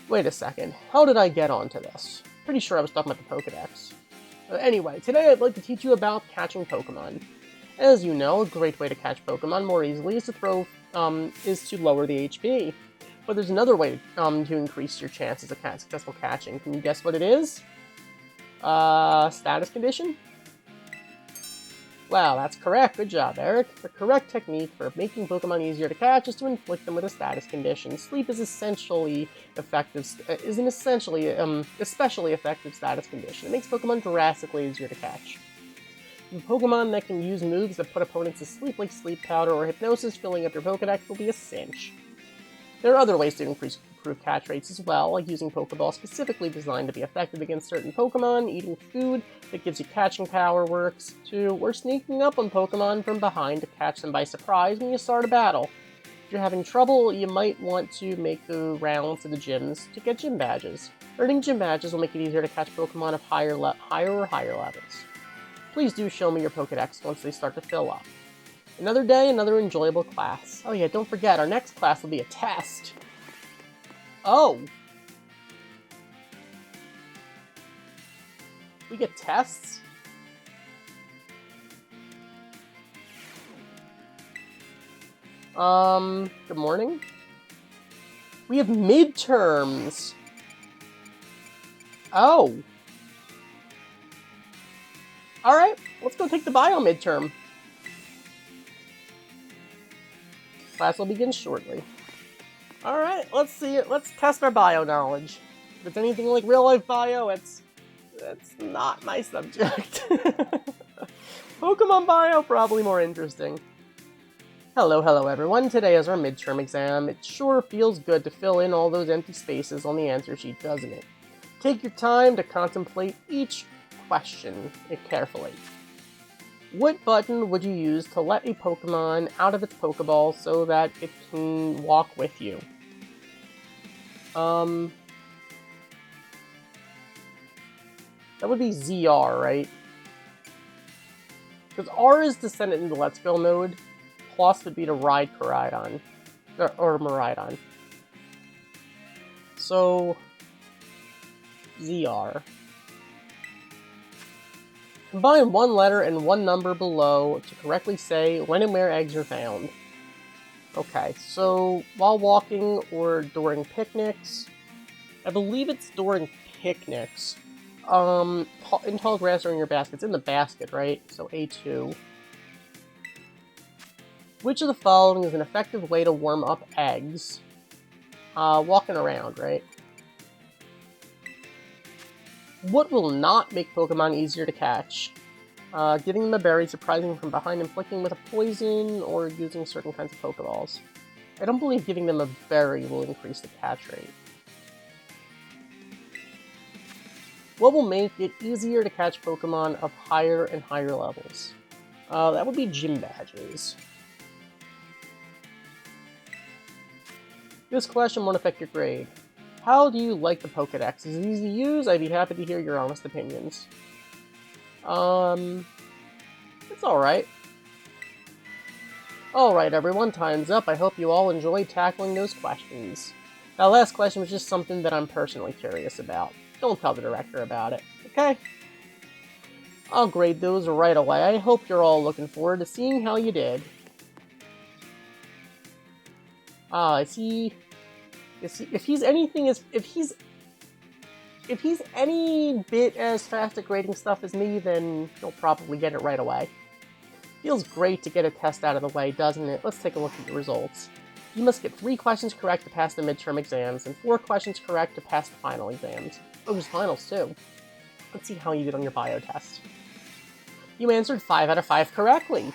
Wait a second, how did I get onto this? Pretty sure I was talking about the Pokedex. Anyway, today I'd like to teach you about catching Pokemon. As you know, a great way to catch Pokemon more easily is to lower the HP. But there's another way to increase your chances of successful catching. Can you guess what it is? Status condition? Wow, that's correct. Good job, Eric. The correct technique for making Pokemon easier to catch is to inflict them with a status condition. Sleep is especially effective status condition. It makes Pokemon drastically easier to catch. Pokemon that can use moves that put opponents to sleep, like Sleep Powder or Hypnosis, filling up your Pokedex will be a cinch. There are other ways to improve catch rates as well, like using Pokeballs specifically designed to be effective against certain Pokemon, eating food that gives you catching power works, or sneaking up on Pokemon from behind to catch them by surprise when you start a battle. If you're having trouble, you might want to make the rounds to the gyms to get gym badges. Earning gym badges will make it easier to catch Pokemon of higher or higher levels. Please do show me your Pokedex once they start to fill up. Another day, another enjoyable class. Oh yeah, don't forget, our next class will be a test. Oh! We get tests? Good morning? We have midterms! Oh! Alright, let's go take the bio midterm. Class will begin shortly. Alright, let's see it. Let's test our bio knowledge. If it's anything like real-life bio, it's not my subject. Pokemon bio, probably more interesting. Hello everyone. Today is our midterm exam. It sure feels good to fill in all those empty spaces on the answer sheet, doesn't it? Take your time to contemplate each question carefully. What button would you use to let a Pokemon out of its Pokeball so that it can walk with you? That would be ZR, right? Because R is to send it into Let's Go mode, plus would be to ride Koraidon. Or Miraidon. So, ZR. Combine one letter and one number below to correctly say when and where eggs are found. Okay, so while walking or during picnics, I believe it's during picnics. In tall grass or in your basket. It's in the basket, right? So A2. Which of the following is an effective way to warm up eggs? Walking around, right? What will not make Pokemon easier to catch? Giving them a berry, surprising them from behind, inflicting with a poison, or using certain kinds of Pokeballs. I don't believe giving them a berry will increase the catch rate. What will make it easier to catch Pokemon of higher and higher levels? That would be gym badges. This question won't affect your grade. How do you like the Pokedex? Is it easy to use? I'd be happy to hear your honest opinions. It's alright. Alright everyone, time's up. I hope you all enjoyed tackling those questions. That last question was just something that I'm personally curious about. Don't tell the director about it, okay? I'll grade those right away. I hope you're all looking forward to seeing how you did. If he's any bit as fast at grading stuff as me, then he'll probably get it right away. Feels great to get a test out of the way, doesn't it? Let's take a look at the results. You must get 3 questions correct to pass the midterm exams, and 4 questions correct to pass the final exams. Oh, there's finals too. Let's see how you did on your bio test. You answered 5 out of 5 correctly.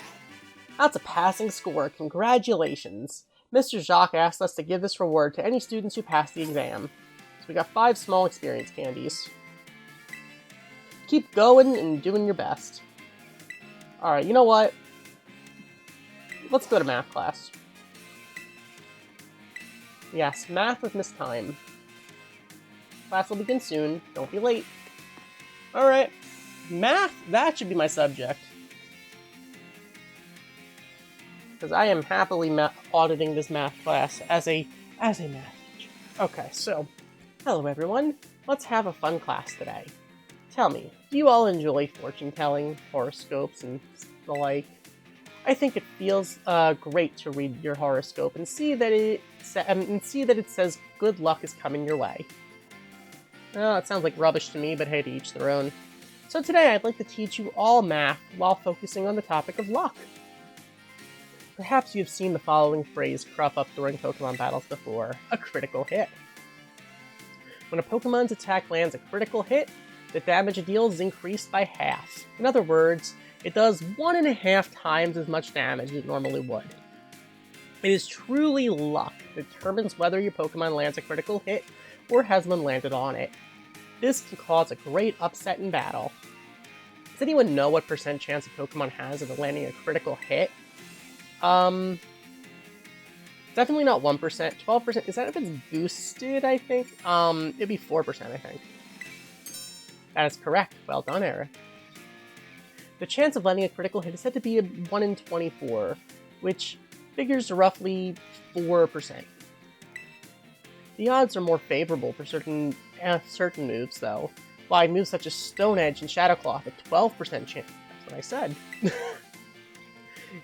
That's a passing score. Congratulations. Mr. Jacques asked us to give this reward to any students who passed the exam. So we got 5 small experience candies. Keep going and doing your best. Alright, you know what? Let's go to math class. Yes, math with Miss Time. Class will begin soon. Don't be late. Alright. Math, that should be my subject. Because I am happily auditing this math class as a math teacher. Okay, so, hello everyone. Let's have a fun class today. Tell me, do you all enjoy fortune telling, horoscopes, and the like? I think it feels great to read your horoscope and see that it says good luck is coming your way. Oh, it sounds like rubbish to me, but hey, to each their own. So today I'd like to teach you all math while focusing on the topic of luck. Perhaps you've seen the following phrase crop up during Pokemon battles before: a critical hit. When a Pokemon's attack lands a critical hit, the damage it deals is increased by half. In other words, it does 1.5 times as much damage as it normally would. It is truly luck that determines whether your Pokemon lands a critical hit or has one landed on it. This can cause a great upset in battle. Does anyone know what % chance a Pokemon has of landing a critical hit? Definitely not 1%. 12%, is that if it's boosted, I think? It'd be 4%, I think. That is correct. Well done, Eric. The chance of landing a critical hit is said to be 1 in 24, which figures to roughly 4%. The odds are more favorable for certain moves, though, by moves such as Stone Edge and Shadow Claw, a 12% chance. That's what I said.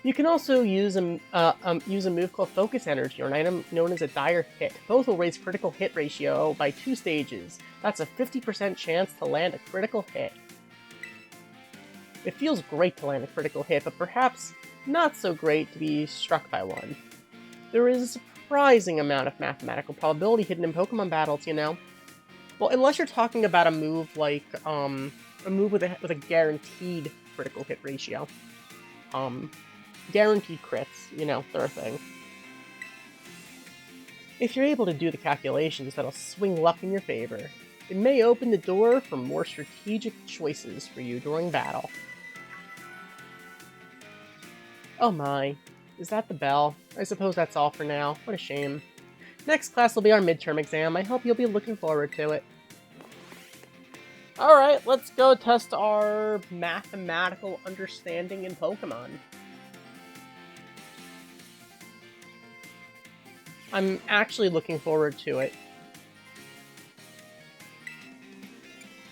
You can also use a move called Focus Energy, or an item known as a Dire Hit. Both will raise critical hit ratio by 2 stages. That's a 50% chance to land a critical hit. It feels great to land a critical hit, but perhaps not so great to be struck by one. There is a surprising amount of mathematical probability hidden in Pokemon battles, you know? Well, unless you're talking about a move like, a move with a guaranteed critical hit ratio. Guaranteed crits, you know, they're a thing. If you're able to do the calculations, that'll swing luck in your favor. It may open the door for more strategic choices for you during battle. Oh my, is that the bell? I suppose that's all for now. What a shame. Next class will be our midterm exam. I hope you'll be looking forward to it. Alright, let's go test our mathematical understanding in Pokemon. I'm actually looking forward to it.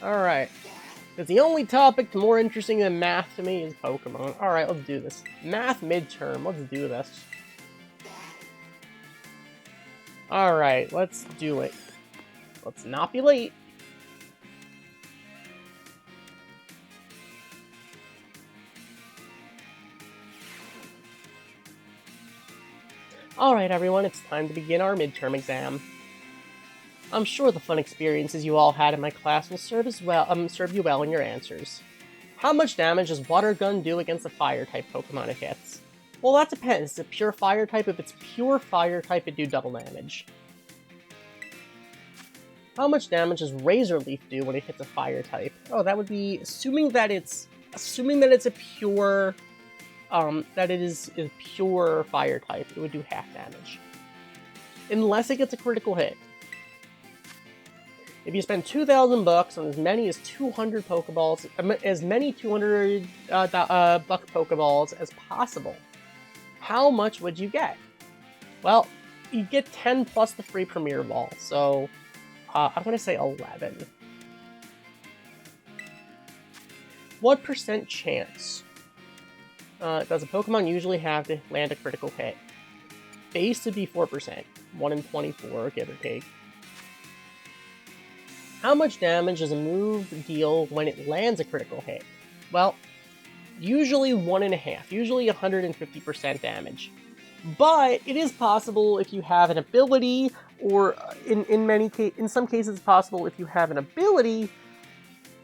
Alright. Because the only topic more interesting than math to me is Pokemon. Alright, let's do this. Math midterm, let's do this. Alright, let's do it. Let's not be late. Alright everyone, it's time to begin our midterm exam. I'm sure the fun experiences you all had in my class will serve you well in your answers. How much damage does Water Gun do against a Fire-type Pokemon it hits? Well, that depends. Is it pure Fire-type? If it's pure Fire-type, it'd do double damage. How much damage does Razor Leaf do when it hits a Fire-type? Oh, that would be assuming that it's a pure that it is pure Fire type, it would do half damage. Unless it gets a critical hit. If you spend 2,000 bucks on as many as 200 Pokeballs, as many 200 buck Pokeballs as possible, how much would you get? Well, you get 10 plus the free Premier Ball, so I'm going to say 11. What % chance does a Pokemon usually have to land a critical hit? Base would be 4%, 1 in 24, give or take. How much damage does a move deal when it lands a critical hit? Well, usually 1.5, usually 150% damage. But it is possible if you have an ability, or in some cases it's possible if you have an ability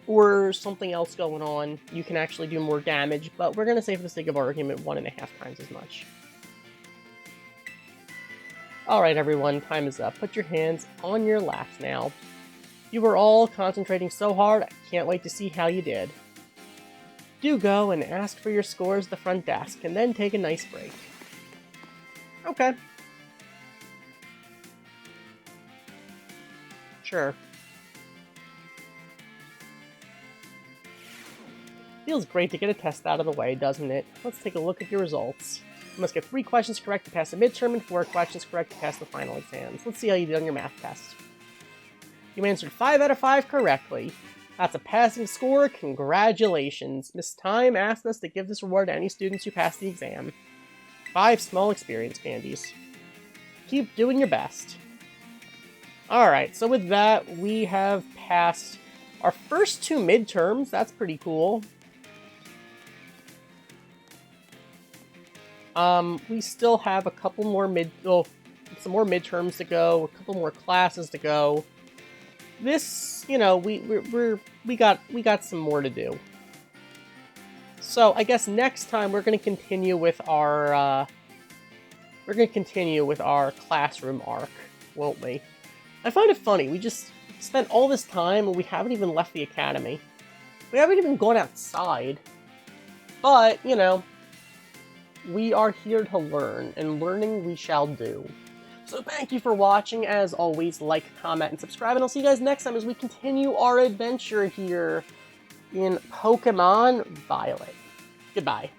or something else going on, you can actually do more damage, but we're going to say for the sake of argument 1.5 times as much. Alright everyone, time is up. Put your hands on your laps now. You were all concentrating so hard, I can't wait to see how you did. Do go and ask for your scores at the front desk, and then take a nice break. Okay. Sure. Feels great to get a test out of the way, doesn't it? Let's take a look at your results. You must get 3 questions correct to pass the midterm and 4 questions correct to pass the final exams. Let's see how you did on your math test. You answered 5 out of 5 correctly. That's a passing score. Congratulations. Miss Time asked us to give this reward to any students who pass the exam. 5 small experience candies. Keep doing your best. Alright, so with that, we have passed our first 2 midterms. That's pretty cool. We still have a couple more some more midterms to go, a couple more classes to go. This, you know, we got some more to do. So I guess next time we're going to continue with our classroom arc, won't we? I find it funny. We just spent all this time and we haven't even left the academy. We haven't even gone outside. But, you know, we are here to learn, and learning we shall do. So thank you for watching. As always, like, comment, and subscribe, and I'll see you guys next time as we continue our adventure here in Pokemon Violet. Goodbye.